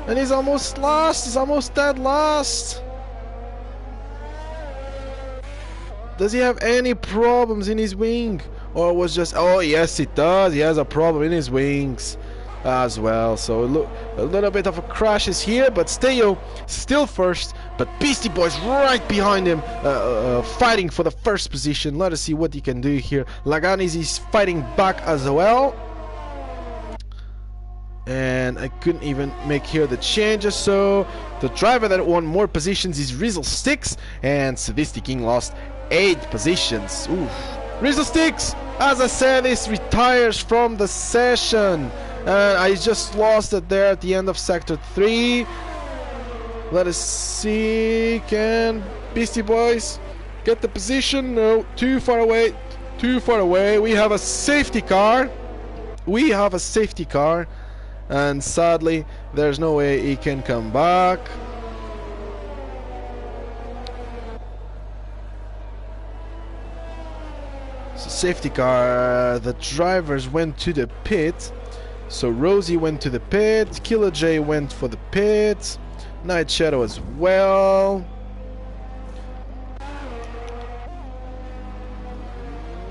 And he's almost lost. He's almost dead last. Does he have any problems in his wing? Or was just... Oh, yes, it does. He has a problem in his wings as well. So look, a little bit of a crashes here, but Teo still first. But Beastie Boys right behind him, fighting for the first position. Let us see what he can do here. Laganis is fighting back as well. and I couldn't even make here the changes. So the driver that won more positions is Rizzle Sticks, and Sadistic King lost 8 positions. Oof. Rizzle Sticks, as I said, is retires from the session, and I just lost it there at the end of sector 3. Let us see, can Beastie Boys get the position? No, too far away, too far away. We have a safety car. We have a safety car, and sadly there's no way he can come back. So safety car, the drivers went to the pit. So Rosie went to the pit, Killer J went for the pit, Night Shadow as well.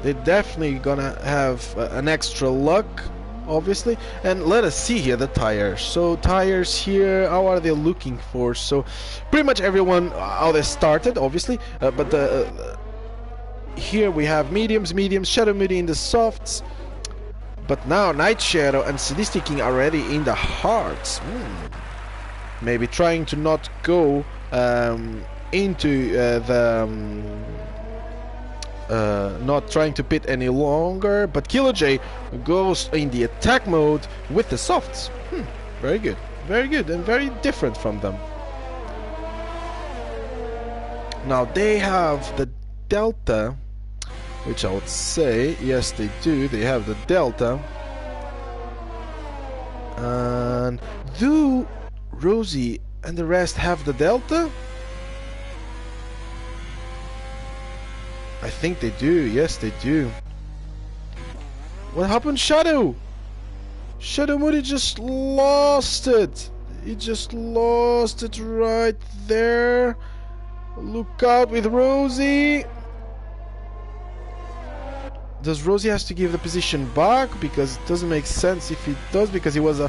They're definitely gonna have an extra luck, obviously. And let us see here the tires. So tires here, how are they looking for? So pretty much everyone how they started, obviously, but here we have mediums, Shadow Moody in the softs, but now Night Shadow and Sadistic King already in the hards. Maybe trying to not go into not trying to pit any longer, but Killer J goes in the attack mode with the softs. Very good, and very different from them. Now they have the Delta, which I would say, yes they do, they have the Delta. And do Rosie and the rest have the Delta? I think they do, yes they do. What happened, Shadow? Shadow Moody just lost it. He just lost it right there. Look out with Rosie. Does Rosie has to give the position back? Because it doesn't make sense if he does, because he was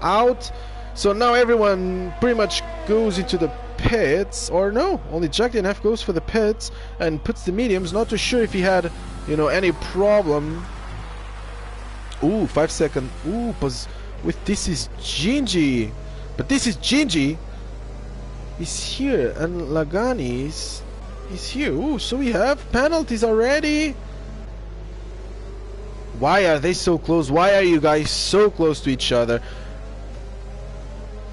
out. So now everyone pretty much goes into the pits, or no, only Jack DNF goes for the pits and puts the mediums. Not too sure if he had, you know, any problem. Ooh, 5 second. Ooh, with this is Gingy, but this is Gingy is here and Lagani is here. Ooh, so we have penalties already. Why are they so close? Why are you guys so close to each other?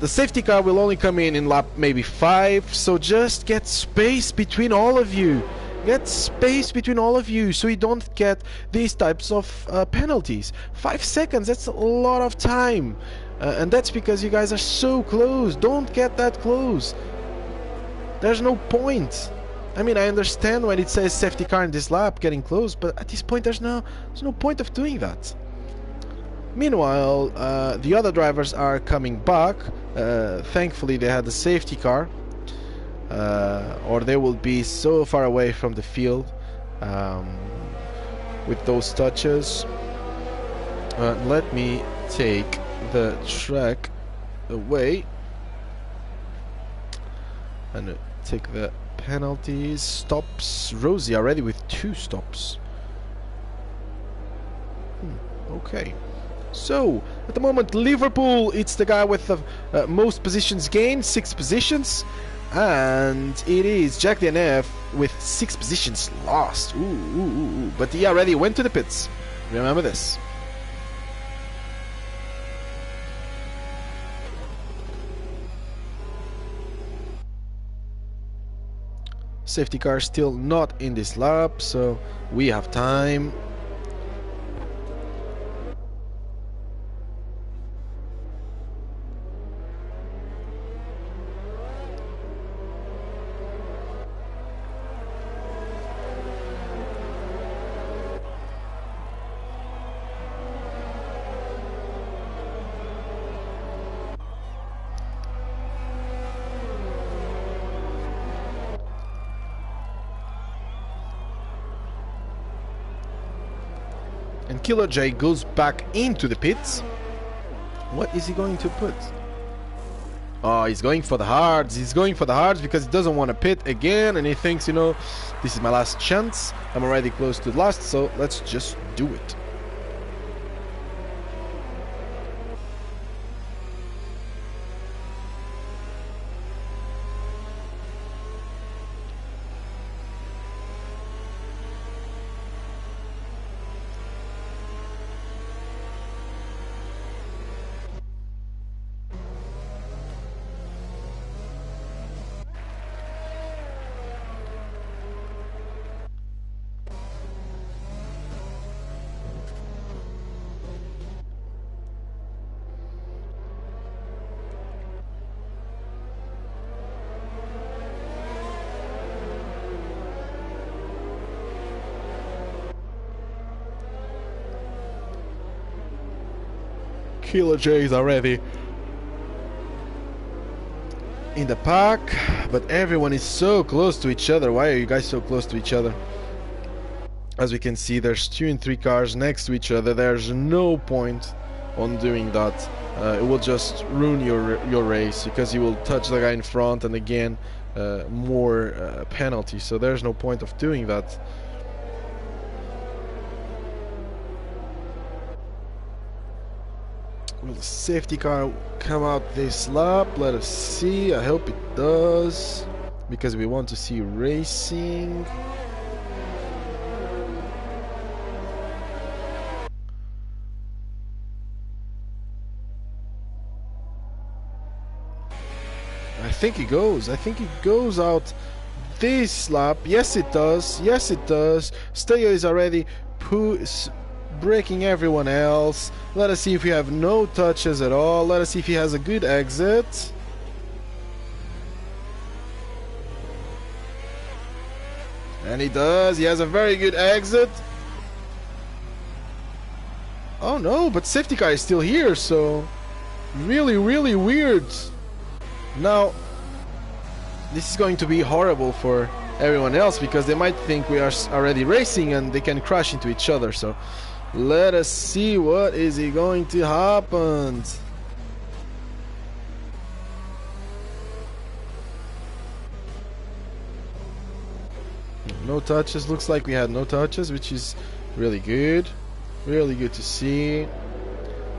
The safety car will only come in lap maybe 5, so just get space between all of you. Get space between all of you so you don't get these types of penalties. 5 seconds, that's a lot of time. And that's because you guys are so close. Don't get that close. There's no point. I mean, I understand when it says safety car in this lap getting close, but at this point there's no point of doing that. Meanwhile, the other drivers are coming back. Thankfully they had the safety car, or they will be so far away from the field with those touches. Let me take the track away and take the penalties. Stops. Rosie already with 2 stops. Okay. So, at the moment, Liverpool, it's the guy with the most positions gained, 6 positions. And it is Jack DNF with 6 positions lost. Ooh. But he already went to the pits. Remember this. Safety car still not in this lap, so we have time. And Killer J goes back into the pits. What is he going to put? Oh, he's going for the hards. He's going for the hards because he doesn't want to pit again, and he thinks, you know, this is my last chance. I'm already close to the last, so let's just do it. Killer J is already in the pack, but everyone is so close to each other. Why are you guys so close to each other? As we can see, there's 2 and 3 cars next to each other. There's no point on doing that. It will just ruin your race, because you will touch the guy in front, and again more penalty. So there's no point of doing that. Will the safety car come out this lap? Let us see. I hope it does, because we want to see racing. I think it goes. I think it goes out this lap. Yes, it does. Yes, it does. Steo is already breaking everyone else. Let us see if we have no touches at all. Let us see if he has a good exit. And he does. He has a very good exit. Oh no, but safety car is still here, so really, really weird. Now, this is going to be horrible for everyone else, because they might think we are already racing and they can crash into each other. So let us see what is going to happen. No touches. Looks like we had no touches, which is really good. Really good to see.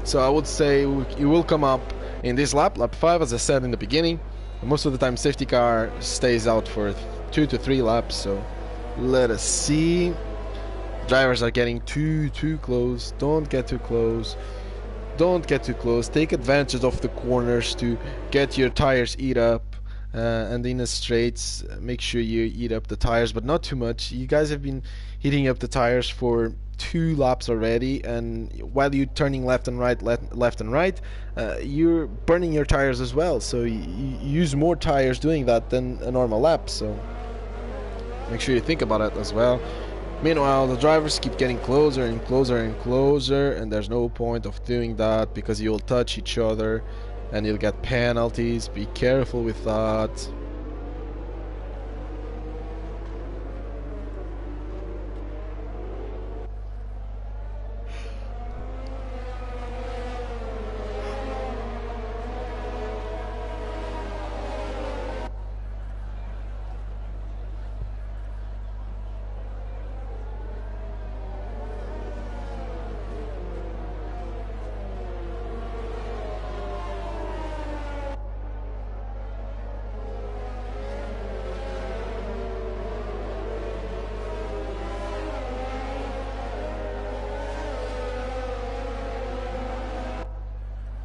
So I would say it will come up in this lap 5, as I said in the beginning. Most of the time safety car stays out for 2 to 3 laps, so let us see. Drivers are getting too close. Don't get too close. Don't get too close. Take advantage of the corners to get your tires eat up. And in the straights, make sure you eat up the tires, but not too much. You guys have been heating up the tires for 2 laps already, and while you're turning left and right, you're burning your tires as well. So you use more tires doing that than a normal lap. So make sure you think about it as well. Meanwhile, the drivers keep getting closer and closer and closer, and there's no point of doing that, because you'll touch each other and you'll get penalties. Be careful with that.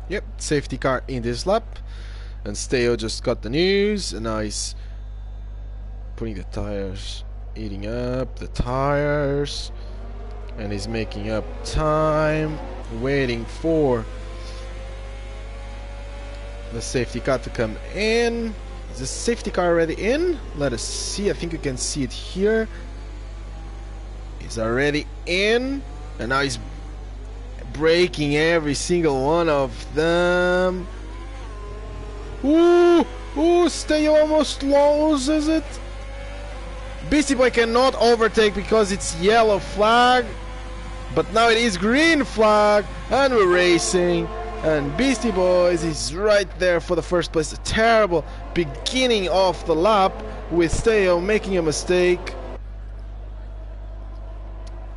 Yep, safety car in this lap, and Steo just got the news, and now he's putting the tires, eating up the tires, and he's making up time, waiting for the safety car to come in. Is the safety car already in? Let us see. I think you can see it here. He's already in, and now he's breaking every single one of them. Ooh, Steo almost loses it. Beastie Boy cannot overtake because it's yellow flag, but now it is green flag, and we're racing. And Beastie Boys is right there for the first place. A terrible beginning of the lap with Steo making a mistake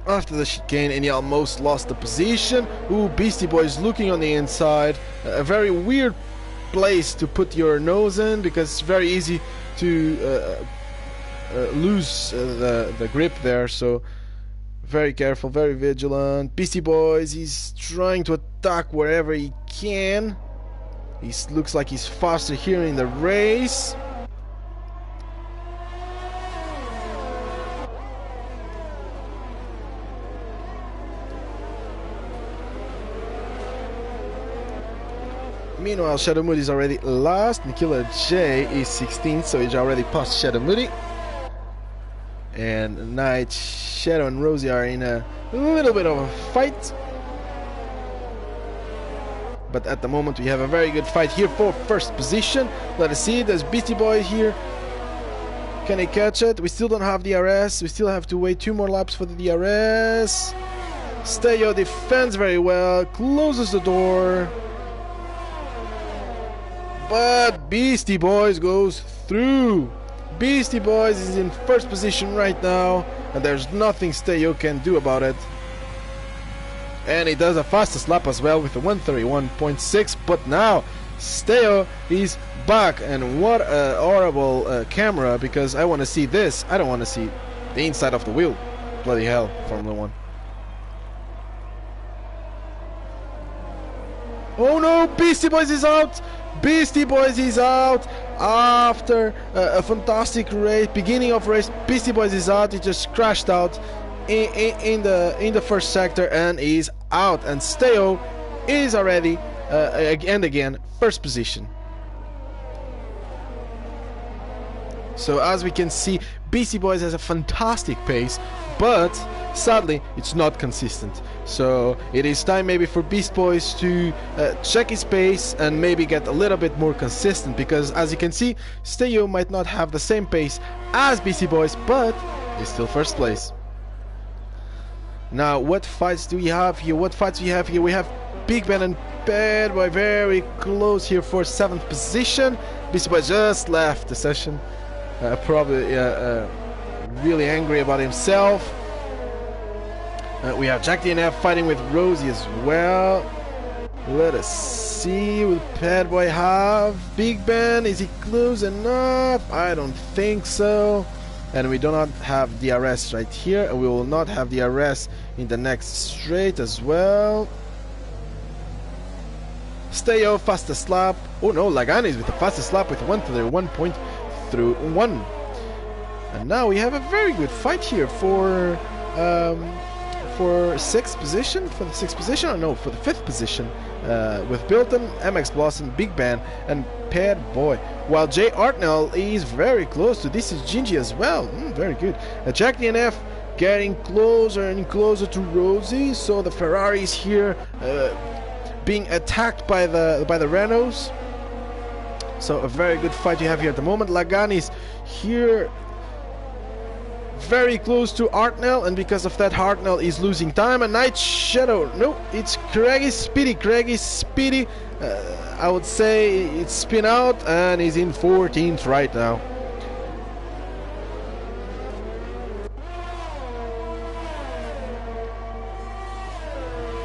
after the chicane, and he almost lost the position. Ooh, Beastie Boys looking on the inside. A very weird place to put your nose in, because it's very easy to lose the grip there. So very careful, very vigilant. Beastie Boys, he's trying to attack wherever he can. He looks like he's faster here in the race. Meanwhile, Shadow Moody is already last. Killer J is 16th, so he's already past Shadow Moody. And Knight, Shadow, and Rosie are in a little bit of a fight. but at the moment we have a very good fight here for first position. Let us see, there's Beastie Boy here. Can he catch it? We still don't have DRS. We still have to wait 2 more laps for the DRS. Steyo defends very well, closes the door. But Beastie Boys goes through. Beastie Boys is in first position right now, and there's nothing Steyo can do about it. And he does a fastest lap as well with a 131.6, but now Steyo is back, and what a horrible camera, because I want to see this. I don't want to see the inside of the wheel. Bloody hell, Formula 1. Oh no, Beastie Boys is out! Beastie Boys is out after a fantastic race, beginning of race. Beastie Boys is out. He just crashed out in the first sector and is out. And Steyo is already again first position. So as we can see, Beastie Boys has a fantastic pace, but sadly it's not consistent. So it is time maybe for Beastie Boys to check his pace and maybe get a little bit more consistent, because as you can see, Steyo might not have the same pace as Beastie Boys, but he's still first place. Now what fights do we have here? We have Big Ben and Bad Boy very close here for 7th position. Beastie Boy just left the session, probably really angry about himself. We have Jack DNF fighting with Rosie as well. Let us see, will Bad Boy have Big Ben? Is he close enough? I don't think so. And we do not have DRS right here, and we will not have DRS in the next straight as well. Steyo, fastest lap. Oh no, Lagani is with the fastest lap with 131.1. And now we have a very good fight here for 6th position, for the 6th position, or no, for the 5th position, with Bilton, MX Blossom, Big Ben, and Bad Boy. While Jay Artnell is very close to this is Gingy as well. Very good. Jack DNF getting closer and closer to Rosie. So the Ferraris here being attacked by the Renaults. So a very good fight you have here at the moment. Lagani's here very close to Artnell, and because of that Artnell is losing time. And Night Shadow, no, it's Craigie Speedy. I would say it's spin out, and he's in 14th right now.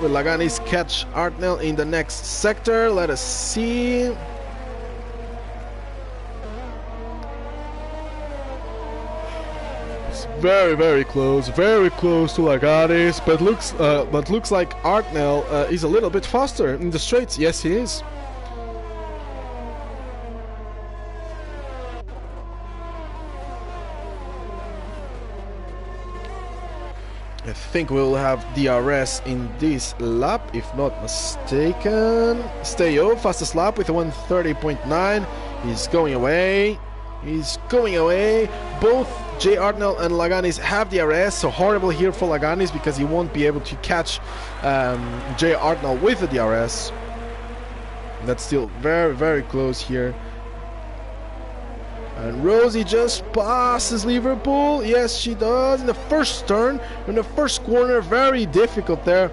Will Laganis catch Artnell in the next sector? Let us see. Very close to Laganis, but looks like Artnell is a little bit faster in the straights. Yes, he is. I think we'll have DRS in this lap, if not mistaken. Steyo, fastest lap with a 130.9. He's going away. Both Jay Artnell and Laganis have DRS, so horrible here for Laganis because he won't be able to catch Jay Artnell with the DRS. That's still very close here. And Rosie just passes Liverpool. Yes, she does in the first turn, in the first corner. Very difficult there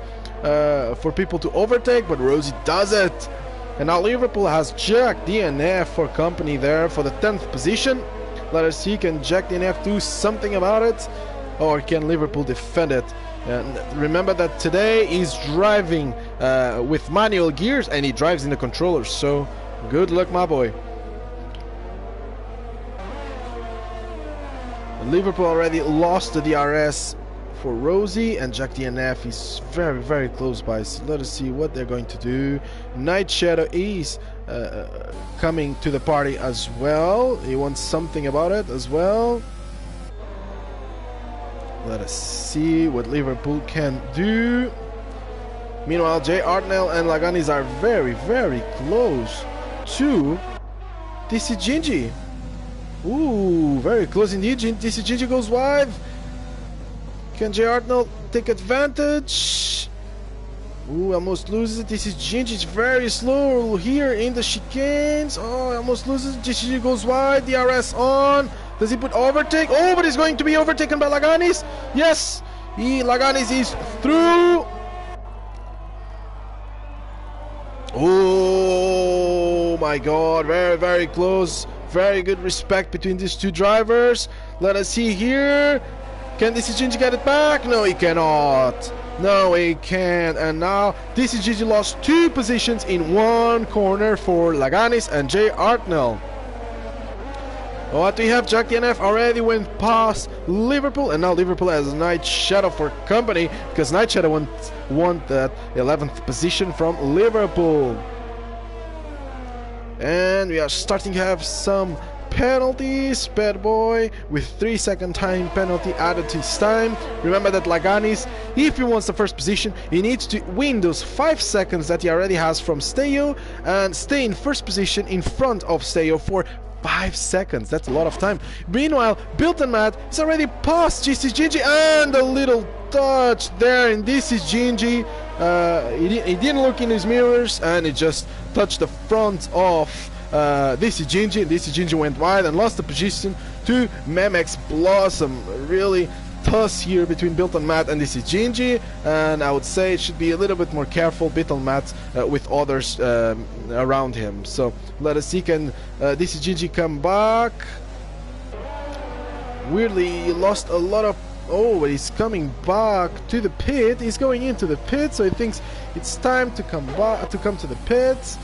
for people to overtake, but Rosie does it. And now Liverpool has Jack DNF for company there for the 10th position. Let us see, can Jack DNF do something about it? Or can Liverpool defend it? And remember that today he's driving with manual gears, and he drives in the controller, so good luck, my boy. Liverpool already lost the DRS for Rosie, and Jack DNF is very close by. So let us see what they're going to do. Night Shadow is coming to the party as well. He wants something about it as well. Let us see what Liverpool can do. Meanwhile, Jay Artnell and Laganis are very close to TC Gingy. Ooh, very close indeed. TC Gingy goes wide. Can Jay Artnell take advantage? Ooh, almost loses it. This is Gingy. It's very slow here in the chicanes. Oh, almost loses it. Gingy goes wide. DRS on. Does he put overtake? Oh, but he's going to be overtaken by Laganis. Yes, Laganis is through. Oh my God, very, very close. Very good respect between these two drivers. Let us see here. Can this Gingy get it back? No, he cannot. No, he can't. And now this Gingy lost 2 positions in 1 corner for Laganis and Jay Artnell. What we have, Jack DNF already went past Liverpool, and now Liverpool has Night Shadow for company, because Night Shadow won that 11th position from Liverpool. And we are starting to have some penalties. Bad boy with 3-second time penalty added to his time. Remember that Laganis, if he wants the first position, he needs to win those 5 seconds that he already has from Steyo and stay in first position in front of Steyo for 5 seconds. That's a lot of time. Meanwhile, Bilton Matt is already past GC Gingy, and a little touch there, and this is Gingy. He didn't look in his mirrors, and he just touched the front of this is Gingy, and this is Gingy went wide and lost the position to Memex Blossom. Really toss here between Bilton Matt and this is Gingy, and I would say it should be a little bit more careful, Bilton Matt, with others around him. So let us see, can this is Gingy come back? Weirdly, he lost a lot of. Oh, but he's coming back to the pit. He's going into the pit, so he thinks it's time to come back, to come to the pits.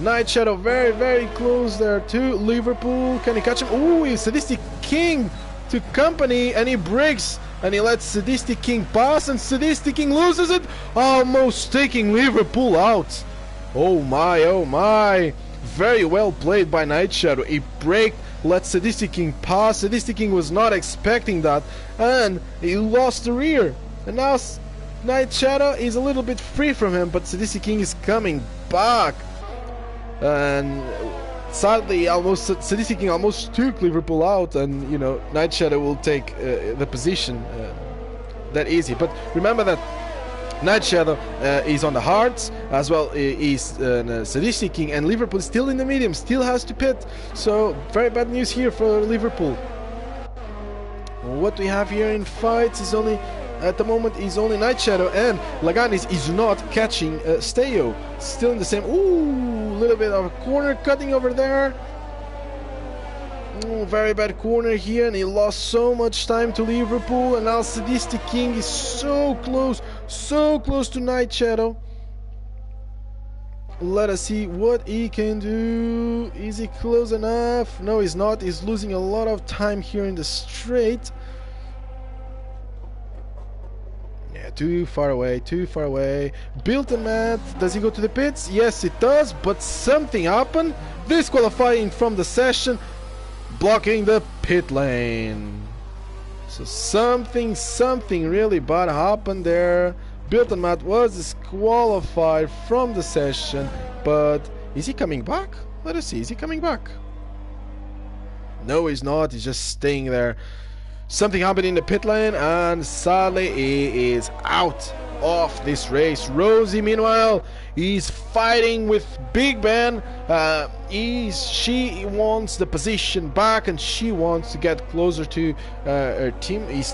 Night Shadow very, very close there to Liverpool. Can he catch him? Oh, he's Sadistic King to company, and he breaks, and he lets Sadistic King pass, and Sadistic King loses it, almost taking Liverpool out. Oh my, oh my. Very well played by Night Shadow. He braked, let Sadistic King pass. Sadistic King was not expecting that, and he lost the rear. And now Night Shadow is a little bit free from him, but Sadistic King is coming back. And sadly, Sadistic King almost took Liverpool out, and you know, Night Shadow will take the position that easy. But remember that Night Shadow is on the hards as well. Is Sadistic King, and Liverpool is still in the medium, still has to pit. So very bad news here for Liverpool. What we have here in fights is only, at the moment, is only Night Shadow, and Laganis is not catching Steyo. Still in the same. Ooh, a little bit of a corner cutting over there. Ooh, very bad corner here, and he lost so much time to Liverpool. And now Sadistic King is so close to Night Shadow. Let us see what he can do. Is he close enough? No, he's not. He's losing a lot of time here in the straight. Yeah, too far away, too far away. Bilton Matt, does he go to the pits? Yes, it does, but something happened. Disqualifying from the session, blocking the pit lane. So something really bad happened there. Bilton Matt was disqualified from the session, but is he coming back? Let us see, is he coming back? No, he's not, he's just staying there. Something happened in the pit lane, and sadly he is out of this race. Rosie, meanwhile, is fighting with Big Ben. She wants the position back, and she wants to get closer to his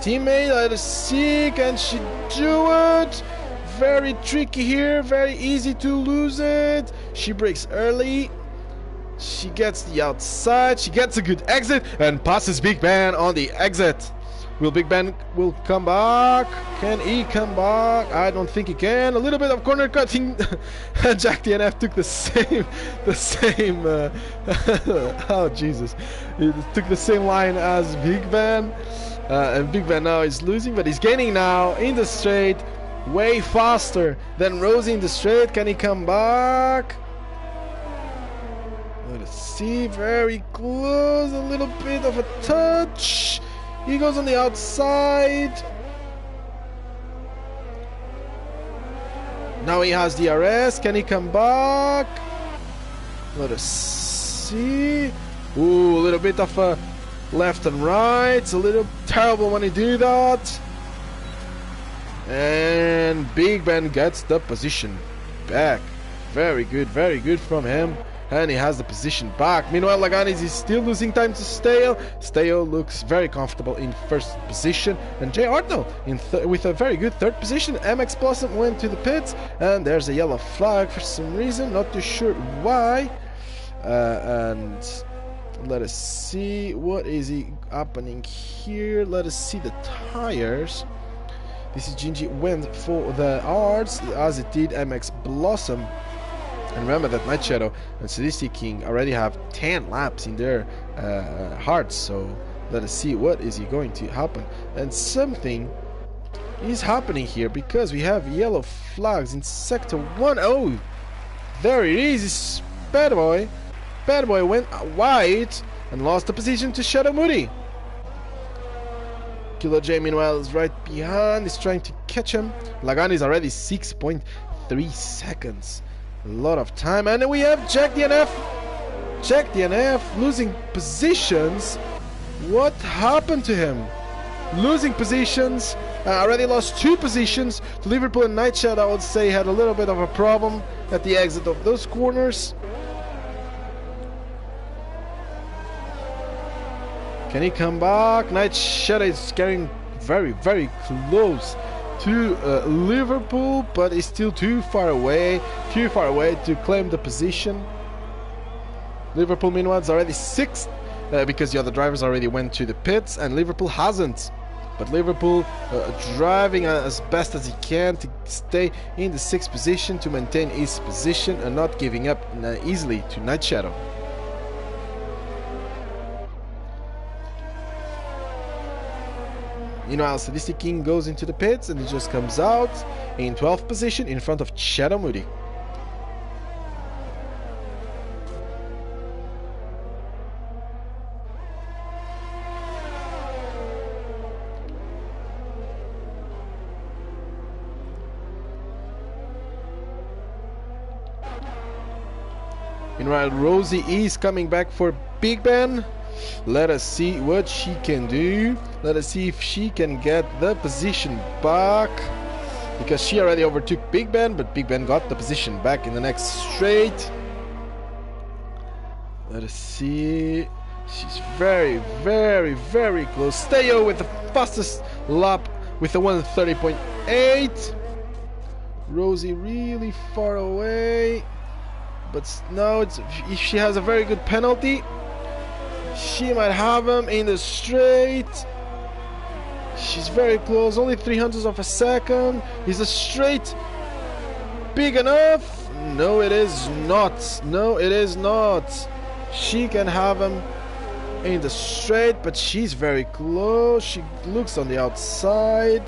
teammate. Let us see, can she do it? Very tricky here, very easy to lose it. She breaks early. She gets the outside, she gets a good exit and passes Big Ben on the exit. Will Big Ben will come back? Can he come back? I don't think he can. A little bit of corner cutting. Jack DNF took the same oh Jesus. He took the same line as Big Ben. And Big Ben now is losing, but he's gaining now in the straight. Way faster than Rosie in the straight. Can he come back? Let's see, very close, a little bit of a touch. He goes on the outside. Now he has DRS. Can he come back? Let us see. Ooh, a little bit of a left and right. It's a little terrible when he do that. And Big Ben gets the position back. Very good from him. And he has the position back. Meanwhile, Laganis is still losing time to Stale. Stale looks very comfortable in first position. And Jay Artnell with a very good third position. MX Blossom went to the pits. And there's a yellow flag for some reason. Not too sure why. And let us see. What is happening here? Let us see the tires. This is Gingy went for the arts, as it did MX Blossom. And remember that Night Shadow and Sadistic King already have 10 laps in their hearts, so let us see what is going to happen. And something is happening here, because we have yellow flags in Sector 1. Oh, there it is, it's Bad Boy. Bad Boy went wide and lost the position to Shadow Moody. Killer J, meanwhile, is right behind, is trying to catch him. Lagan is already 6.3 seconds. A lot of time. And then we have Jack DNF. Jack DNF losing positions. What happened to him? Losing positions. Already lost 2 positions to Liverpool and Night Shadow. I would say had a little bit of a problem at the exit of those corners. Can he come back? Night Shadow is getting very close to Liverpool, but is still too far away to claim the position. Liverpool meanwhile is already 6th because the other drivers already went to the pits and Liverpool hasn't. But Liverpool driving as best as he can to stay in the 6th position, to maintain his position and not giving up easily to Night Shadow. Meanwhile, Sadistic King goes into the pits and he just comes out in 12th position in front of Shadow Moody. Meanwhile, Rosie is coming back for Big Ben. Let us see what she can do. Let us see if she can get the position back, because she already overtook Big Ben, but Big Ben got the position back in the next straight. Let us see. She's very close. Steo with the fastest lap with a 1:30.8. Rosie really far away, but now if she has a very good penalty, she might have him in the straight. She's very close, only 300ths of a second. Is the straight big enough? No, it is not. No, it is not. She can have him in the straight, but she's very close. She looks on the outside,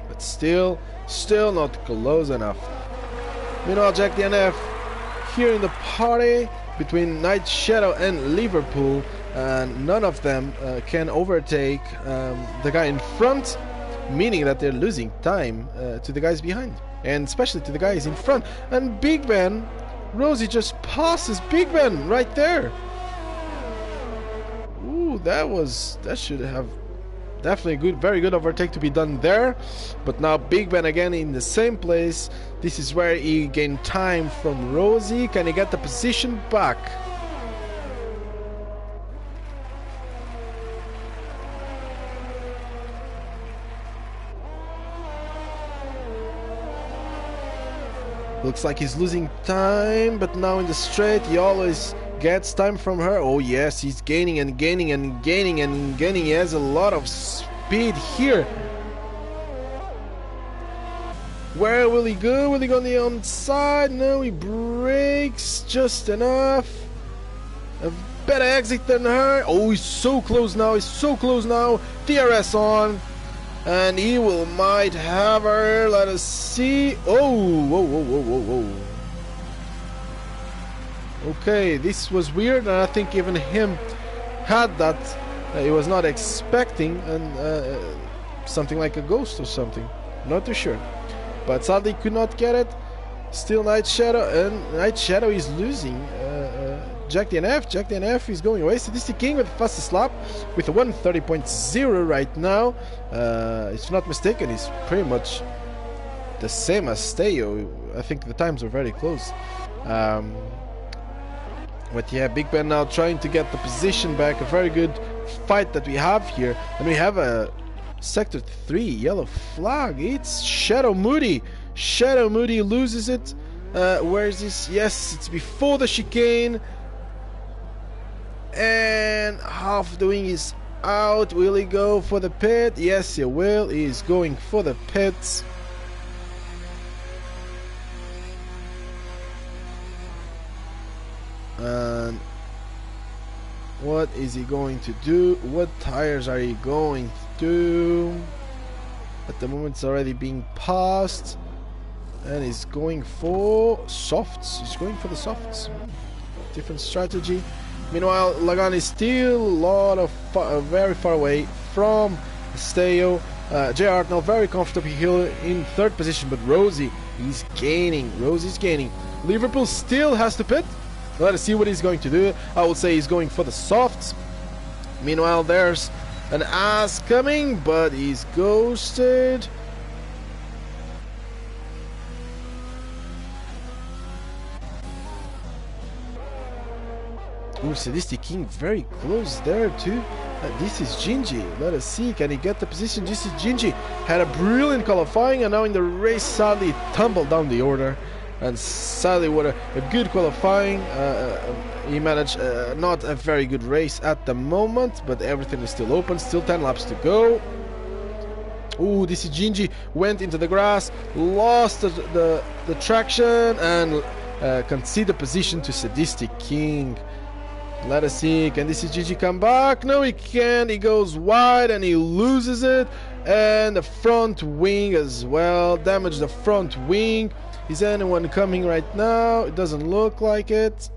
but still not close enough. Meanwhile, Jack DNF here in the party between Night Shadow and Liverpool, and none of them can overtake the guy in front, meaning that they're losing time to the guys behind, and especially to the guys in front. And Big Ben, Rosie just passes Big Ben right there. Ooh, that should have definitely a very good overtake to be done there. But now Big Ben again in the same place. This is where he gained time from Rosie. Can he get the position back? Looks like he's losing time, but now in the straight he always gets time from her. Oh yes, he's gaining and gaining and gaining and gaining. He has a lot of speed here. Where will he go? Will he go on the outside? No, he brakes just enough. A better exit than her. Oh, he's so close now. He's so close now. DRS on. And he might have her. Let us see. Oh, whoa. Okay, this was weird, and I think even him had that. He was not expecting something like a ghost or something. Not too sure. But sadly could not get it. Still Night Shadow, and Night Shadow is losing Jack DNF. Jack DNF is going away. Sadistic King with the fastest lap with a 1:30.0 right now. If not mistaken, he's pretty much the same as Steo. I think the times are very close. But yeah, Big Ben now trying to get the position back. A very good fight that we have here. And we have a Sector 3 yellow flag. It's Shadow Moody. Shadow Moody loses it. Where is this? Yes, it's before the chicane. And Half the Wing is out. Will he go for the pit? Yes, he will. He's going for the pits. And what is he going to do? What tires are he going to do? At the moment it's already being passed. And he's going for softs. He's going for the softs. Different strategy. Meanwhile, Lagan is still very far away from Steo. J. Artnell very comfortable here in third position, but Rosie is gaining. Rosie's gaining. Liverpool still has to pit. Let us see what he's going to do. I would say he's going for the softs. Meanwhile, there's an ass coming, but he's ghosted. Ooh, Sadistic King very close there too. This is Gingy. Let us see, can he get the position? This is Gingy. Had a brilliant qualifying and now in the race sadly tumbled down the order. And sadly what a good qualifying. He managed not a very good race at the moment, but everything is still open. Still 10 laps to go. Ooh, this is Gingy. Went into the grass, lost the traction and conceded the position to Sadistic King. Let us see, can this Gigi come back? No, he can't. He goes wide and he loses it. And the front wing as well. Damage the front wing. Is anyone coming right now? It doesn't look like it.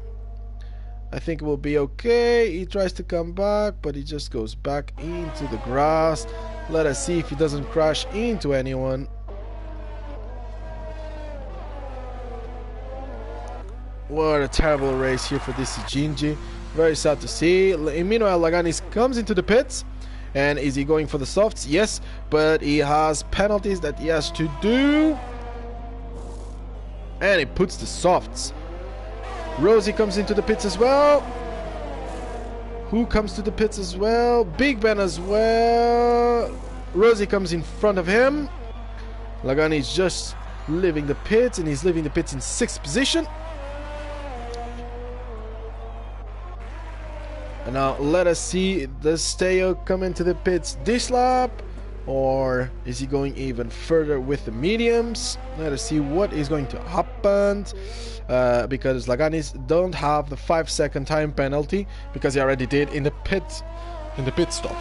I think it will be okay. He tries to come back, but he just goes back into the grass. Let us see if he doesn't crash into anyone. What a terrible race here for this Gingy. Very sad to see. Meanwhile, Laganis comes into the pits. And is he going for the softs? Yes, but he has penalties that he has to do. And he puts the softs. Rosie comes into the pits as well. Who comes to the pits as well? Big Ben as well. Rosie comes in front of him. Lagani is just leaving the pits, and he's leaving the pits in 6th position. And now let us see, does Steo come into the pits this lap? Or is he going even further with the mediums? Let us see what is going to happen. Because Laganis don't have the 5-second time penalty, because he already did in the pit stop.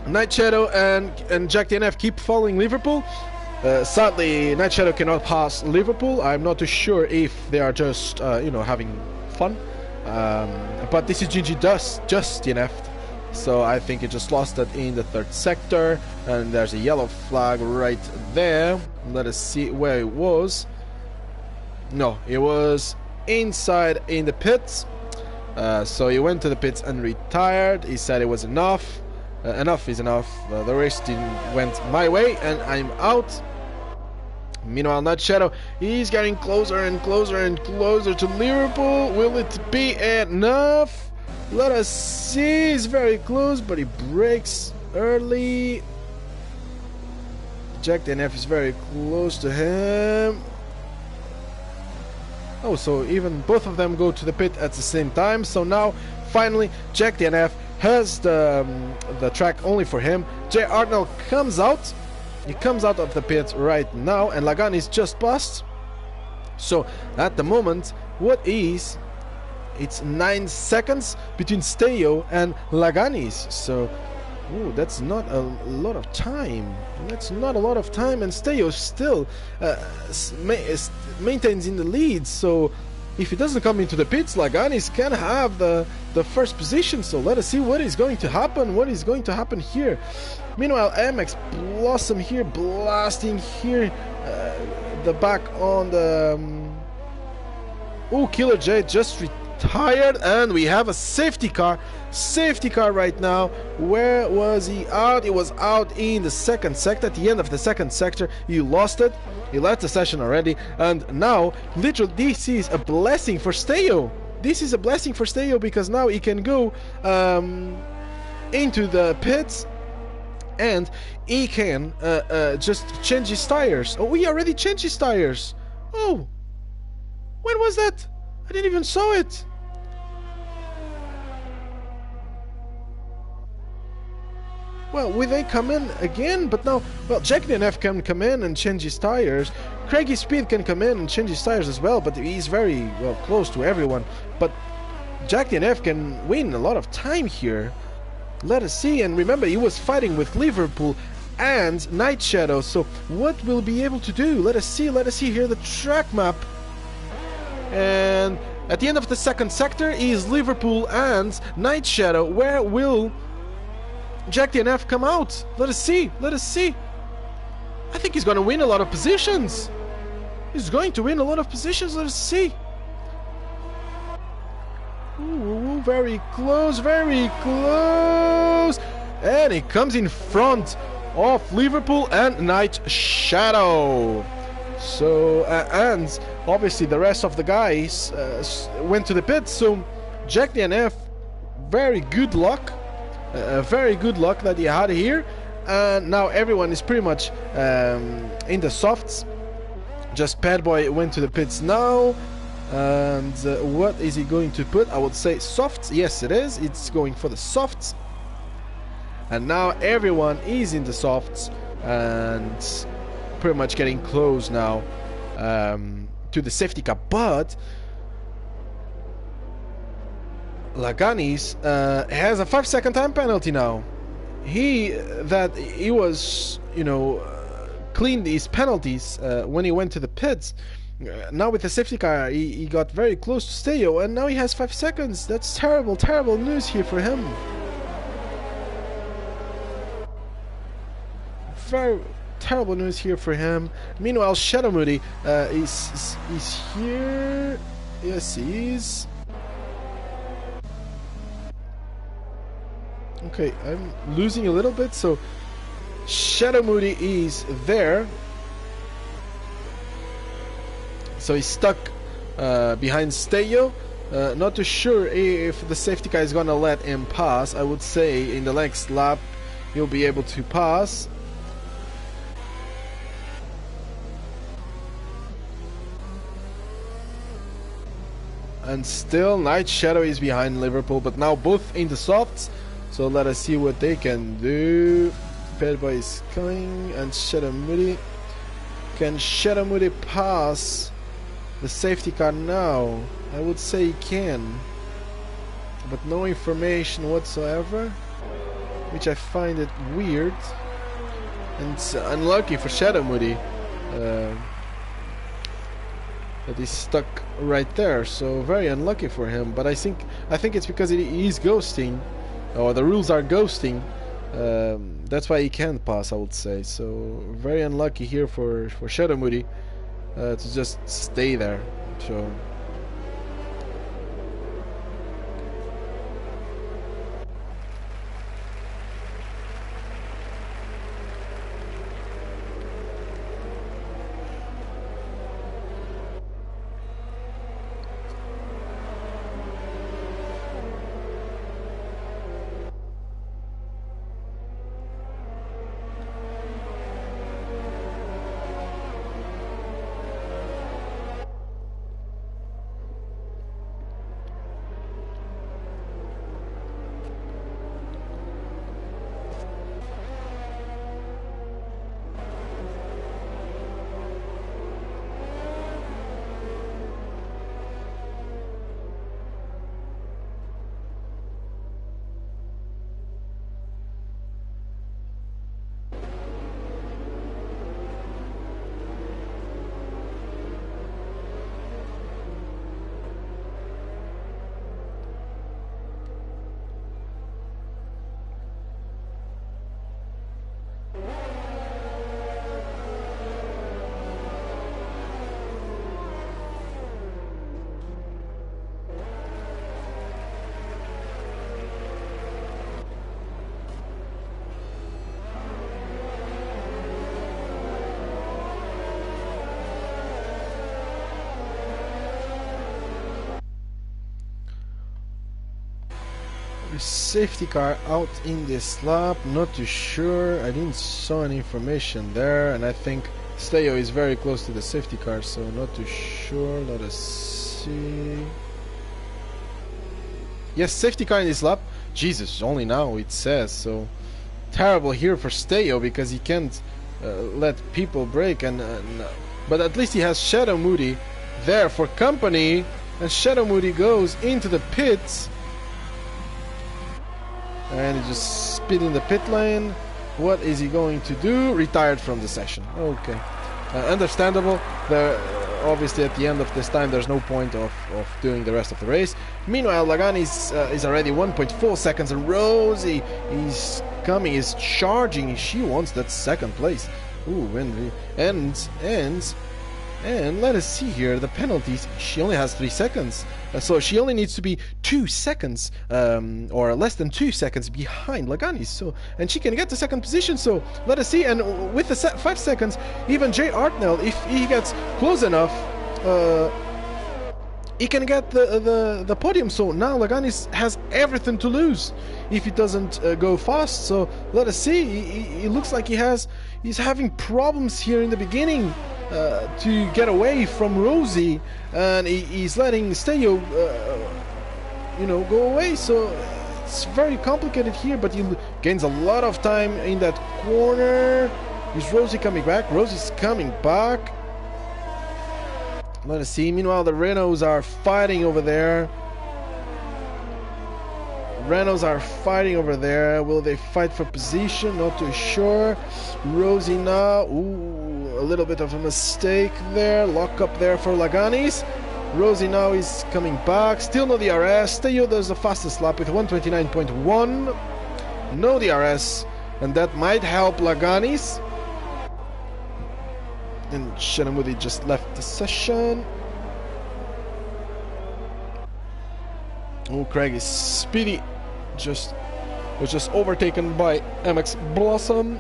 Night Shadow and Jack DNF keep following Liverpool. Sadly, Night Shadow cannot pass Liverpool. I'm not too sure if they are just, having fun. But this is Gingy just DNF'd. So I think he just lost that in the 3rd sector. And there's a yellow flag right there. Let us see where it was. No, it was inside in the pits. So he went to the pits and retired. He said it was enough. Enough is enough. The race went my way and I'm out. Meanwhile, Night Shadow, he's getting closer and closer and closer to Liverpool. Will it be enough? Let us see. He's very close, but he breaks early. Jack DNF is very close to him. Oh, so even both of them go to the pit at the same time. So now, finally, Jack DNF has the track only for him. J. Artnell comes out. He comes out of the pit right now, and Lagan is just passed. So at the moment, it's 9 seconds between Steo and Laganis. So ooh, that's not a lot of time. That's not a lot of time, and Steo still maintains in the lead. So if he doesn't come into the pits, Laganis can have the first position. So let us see what is going to happen. What is going to happen here? Meanwhile, MX Blossom here, blasting here, the back on the Oh, Killer J just retired, and we have a safety car. Safety car right now. Where was he out? He was out in the second sector. At the end of the second sector, he lost it. He left the session already, and now, literally, this is a blessing for Steo. This is a blessing for Steo because now he can go into the pits and he can just change his tires. Oh, he already changed his tires. Oh, when was that? I didn't even saw it. Well, will they come in again? But now, well, Jack DNF can come in and change his tires. Craigie Speed can come in and change his tires as well, but he's very, well, close to everyone. But Jack DNF can win a lot of time here. Let us see. And remember, he was fighting with Liverpool and Night Shadow. So what will be able to do? Let us see. Let us see here the track map. And at the end of the second sector is Liverpool and Night Shadow. Where will Jack DNF come out? Let us see. Let us see. I think he's going to win a lot of positions. He's going to win a lot of positions. Let us see. Ooh, very close, very close. And he comes in front of Liverpool and Night Shadow. So, and obviously the rest of the guys went to the pits. So, Jack DNF, very good luck. Very good luck that he had here. And now everyone is pretty much in the softs. Just Padboy went to the pits now. And what is he going to put? I would say softs. Yes, it is. It's going for the softs. And now everyone is in the softs and pretty much getting close now to the safety car. But Laganis has a 5-second time penalty now. He was, you know, cleaned his penalties when he went to the pits. Now with the safety car, he got very close to Steo, and now he has 5 seconds. That's terrible, terrible news here for him. Very terrible news here for him. Meanwhile, Shadow Moody is here. Yes, he is. Okay, I'm losing a little bit, so Shadow Moody is there. So he's stuck behind Steo. Not too sure if the safety car is gonna let him pass. I would say in the next lap he'll be able to pass. And still Night Shadow is behind Liverpool, but now both in the softs. So let us see what they can do. Padboy is coming, and Shadow Moody. Can Shadow Moody pass the safety car now? I would say he can, but no information whatsoever, which I find it weird. And it's unlucky for Shadow Moody that he's stuck right there. So very unlucky for him. But I think it's because he is ghosting, or the rules are ghosting. That's why he can't pass, I would say. So very unlucky here for Shadow Moody to just stay there. So Safety car out in this lap, not too sure. I didn't saw any information there, and I think Steo is very close to the safety car, so not too sure. Let us see. Yes, safety car in this lap. Jesus, only now it says, so terrible here for Steo because he can't let people break, but at least he has Shadow Moody there for company, and Shadow Moody goes into the pits. And he just spit in the pit lane. What is he going to do? Retired from the session. Okay. Understandable. There, obviously, at the end of this time, there's no point of doing the rest of the race. Meanwhile, Lagani is already 1.4 seconds, and Rosie is coming, is charging. She wants that second place. Ooh, and let us see here the penalties. She only has 3 seconds, so she only needs to be 2 seconds or less than 2 seconds behind Lagani. So, and she can get to second position. So let us see. And with the 5 seconds, even Jay Artnell, if he gets close enough, he can get the podium. So now Lagani has everything to lose if he doesn't go fast. So let us see. He looks like he's having problems here in the beginning to get away from Rosie, and he's letting Steo go away. So it's very complicated here, but he gains a lot of time in that corner. Is Rosie coming back? Rosie's coming back. Let us see. Meanwhile, the Renaults are fighting over there. Will they fight for position? Not too sure. Rosie now. Ooh, a little bit of a mistake there. Lock up there for Laganis. Rosie now is coming back. Still no DRS. Steo does the fastest lap with 129.1. No DRS. And that might help Laganis. And Shadow Moody just left the session. Oh, Craig is speedy. Was just overtaken by MX Blossom.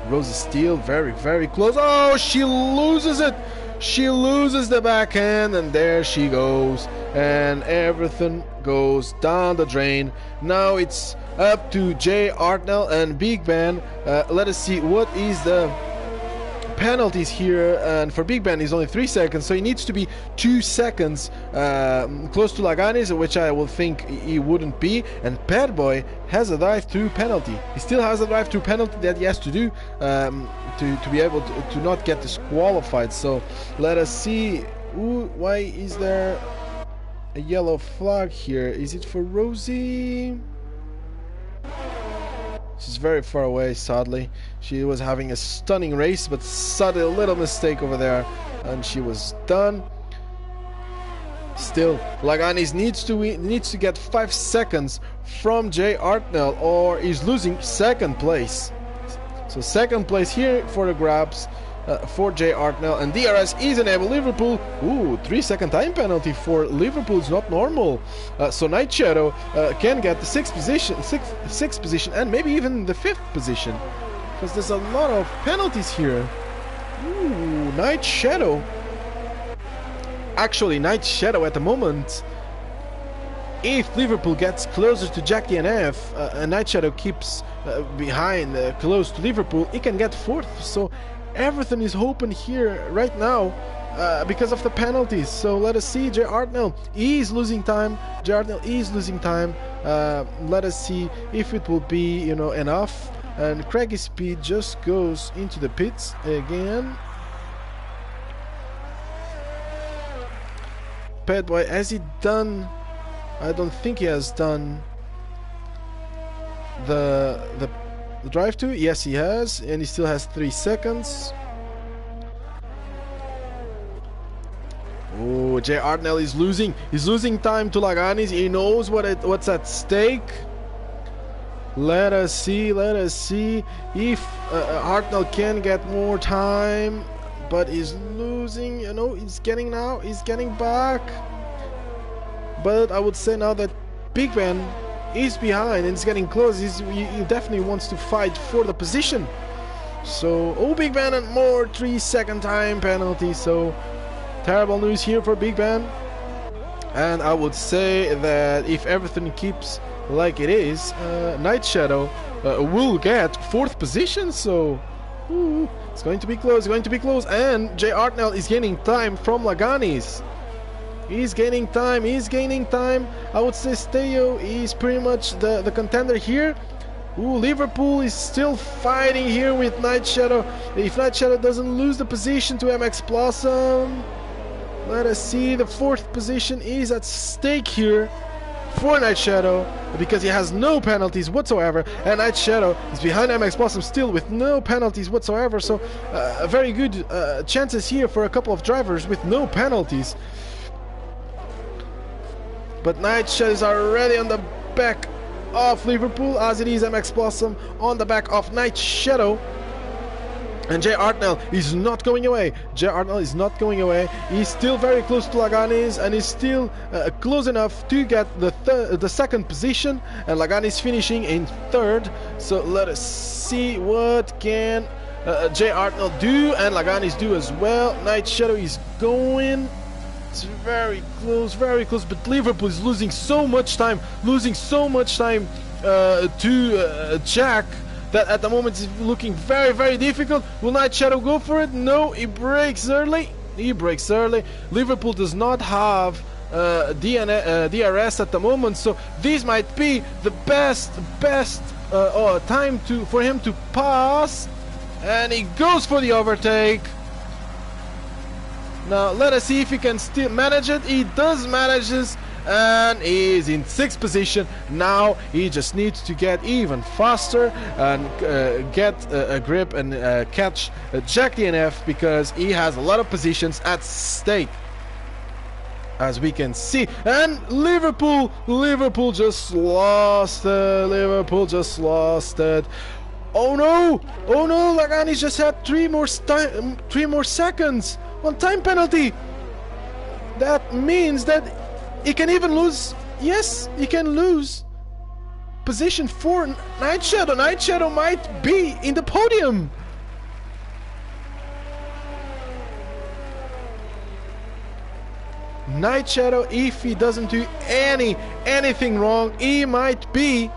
Rose is still very, very close. Oh, she loses it. She loses the backhand, and there she goes. And everything goes down the drain. Now it's up to Jay Artnell and Big Ben. Let us see what is the penalties here, and for Big Ben is only 3 seconds, so he needs to be 2 seconds close to Laganis, which I will think he wouldn't be. And Bad Boy has a drive-through penalty. He still has a drive-through penalty that he has to do to be able to not get disqualified. So let us see. Ooh, why is there a yellow flag here? Is it for Rosie? She's very far away, sadly. She was having a stunning race, but suddenly a little mistake over there, and she was done. Still, Laganis needs to get 5 seconds from Jay Artnell, or he's losing second place. So second place here for the grabs for Jay Artnell, and DRS is enabled. Liverpool, ooh, 3 second time penalty for Liverpool is not normal. So Night Shadow can get the sixth position, and maybe even the 5th position, because there's a lot of penalties here. Ooh, Night Shadow. Actually, Night Shadow at the moment, if Liverpool gets closer to Jack DNF and Night Shadow keeps behind, close to Liverpool, he can get 4th. So everything is open here right now because of the penalties. So let us see. Jay Artnell is losing time. Let us see if it will be enough. And Craigie Speed just goes into the pits again. Bad Boy, has he done? I don't think he has done the drive to. Yes, he has, and he still has 3 seconds. Oh, Jay Artnell is losing. He's losing time to Laganis. He knows what's at stake. Let us see if Artnell can get more time, but he's losing. He's getting back. But I would say now that Big Ben is behind and it's getting close. He definitely wants to fight for the position. So, Big Ben and more 3 second time penalty. So Terrible news here for Big Ben. And I would say that if everything keeps like it is, Night Shadow will get 4th position, so it's going to be close, and Jay Artnell is gaining time from Laganis. He's gaining time. I would say Steyo is pretty much the contender here. Liverpool is still fighting here with Night Shadow. If Night Shadow doesn't lose the position to MX Blossom, let us see, the 4th position is at stake here for Night Shadow because he has no penalties whatsoever, and Night Shadow is behind MX Blossom still with no penalties whatsoever, so very good chances here for a couple of drivers with no penalties. But Night Shadow is already on the back of Liverpool, as it is MX Blossom on the back of Night Shadow. And Jay Artnell is not going away. He's still very close to Laganis, and he's still close enough to get the 2nd position. And Laganis finishing in 3rd. So let us see what can Jay Artnell do and Laganis do as well. Night Shadow is going. It's very close, but Liverpool is losing so much time to Jack, that at the moment is looking very, very difficult. Will Night Shadow go for it? No, he brakes early. Liverpool does not have DRS at the moment, so this might be the best time for him to pass, and he goes for the overtake. Now let us see if he can still manage it. He does manage this, and he is in 6th position. Now he just needs to get even faster and get a grip and catch Jack DNF, because he has a lot of positions at stake, as we can see. And Liverpool just lost it. Oh no, Laganis just had 3 more seconds on time penalty. That means that he can even lose. Yes, he can lose position for Night Shadow. Night Shadow might be in the podium. Night Shadow, if he doesn't do anything wrong, he might be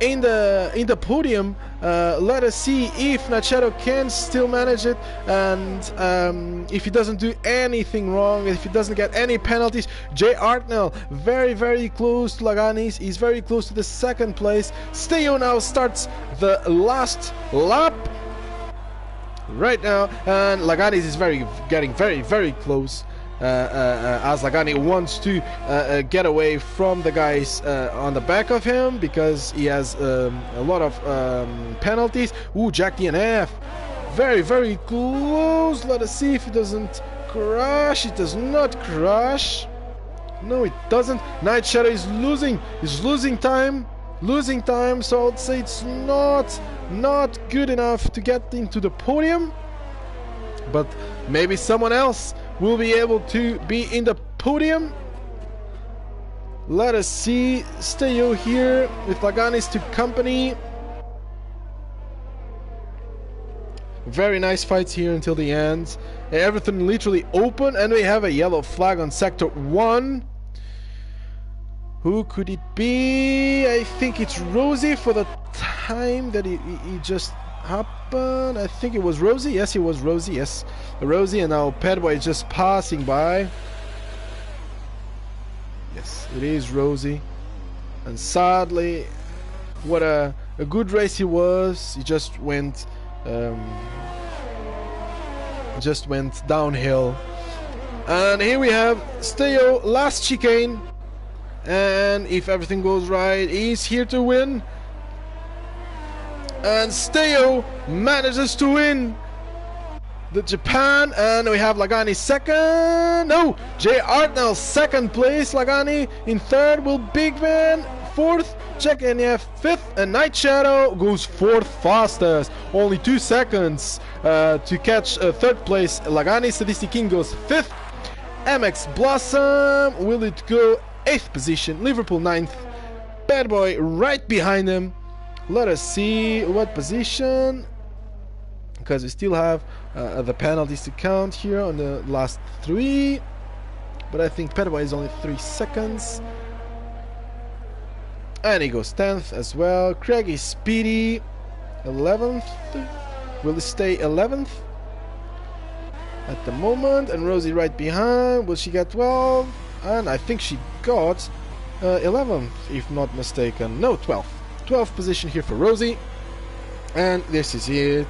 in the podium. Let us see if Night Shadow can still manage it, and if he doesn't do anything wrong, if he doesn't get any penalties. Jay Artnell very, very close to Laganis. He's very close to the 2nd place. Steyo now starts the last lap right now, and Laganis is getting very, very close. As Lagani wants to get away from the guys on the back of him, because he has a lot of penalties. Jack DNF, very, very close. Let us see if he doesn't crash. It does not crash. No, it doesn't. Night Shadow is losing time. So I'd say it's not good enough to get into the podium, but maybe someone else will be able to be in the podium. Let us see. Steyo here with Laganis to company. Very nice fights here until the end. Everything literally open, and we have a yellow flag on sector 1. Who could it be? I think it's Rosie for the time that he just happened. I think it was Rosie. Yes, it was Rosie. Yes, Rosie, and now Padboy is just passing by. Yes, it is Rosie. And sadly, what a good race he was. He just went downhill. And here we have Steyo, last chicane. And if everything goes right, he's here to win. And Steyo manages to win the Japan, and we have Lagani 2nd. No, Jay Artnell 2nd place. Lagani in 3rd. Will Big Ben 4th. Jack DNF 5th, and Night Shadow goes 4th fastest. Only 2 seconds to catch 3rd place. Lagani Statistic King goes 5th. MX Blossom, will it go 8th position? Liverpool 9th. Bad Boy right behind him. Let us see what position. because we still have the penalties to count here on the last 3. But I think Pet Boy is only 3 seconds. And he goes 10th as well. Craig is speedy. 11th. Will he stay 11th? At the moment. And Rosie right behind. Will she get 12? And I think she got 11th, if not mistaken. No, 12th. 12th position here for Rosie. And this is it.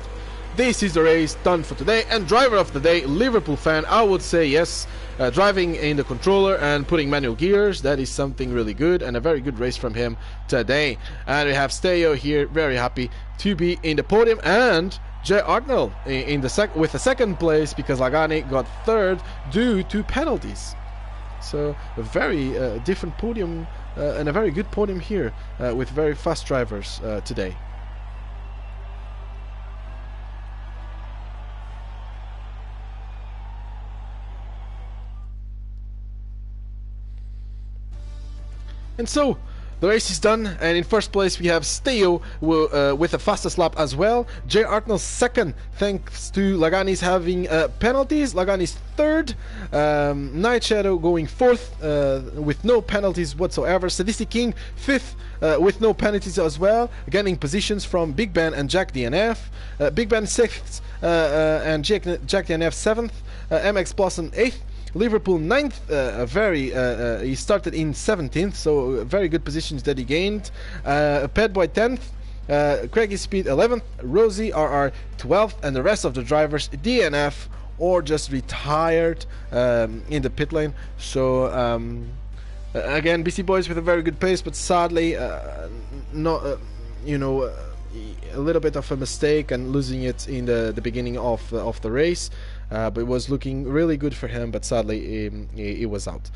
This is the race done for today. And driver of the day, Liverpool fan, I would say yes. Driving in the controller and putting manual gears, that is something really good, and a very good race from him today. And we have Steo here, very happy to be in the podium, and Jay Artnell in the with the second place, because Lagani got 3rd due to penalties. So a very different podium and a very good podium here with very fast drivers today. And so the race is done, and in first place we have Steo with the fastest lap as well. Jay Artnell second, thanks to Lagani's having penalties. Lagani's 3rd, Night Shadow going 4th with no penalties whatsoever. Sadistic King 5th with no penalties as well, gaining positions from Big Ben and Jack DNF. Big Ben 6th and Jack DNF 7th. MX Blossom 8th. Liverpool 9th, he started in 17th, so very good positions that he gained. Pet Boy 10th, Craigie Speed 11th, Rosie RR 12th, and the rest of the drivers DNF or just retired in the pit lane. So again, BC Boys with a very good pace, but sadly, not a little bit of a mistake and losing it in the beginning of the race. But it was looking really good for him, but sadly it was out.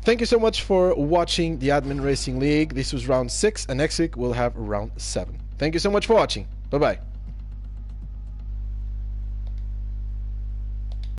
Thank you so much for watching the Admin Racing League. This was round 6, and next week we'll have round 7. Thank you so much for watching. Bye bye.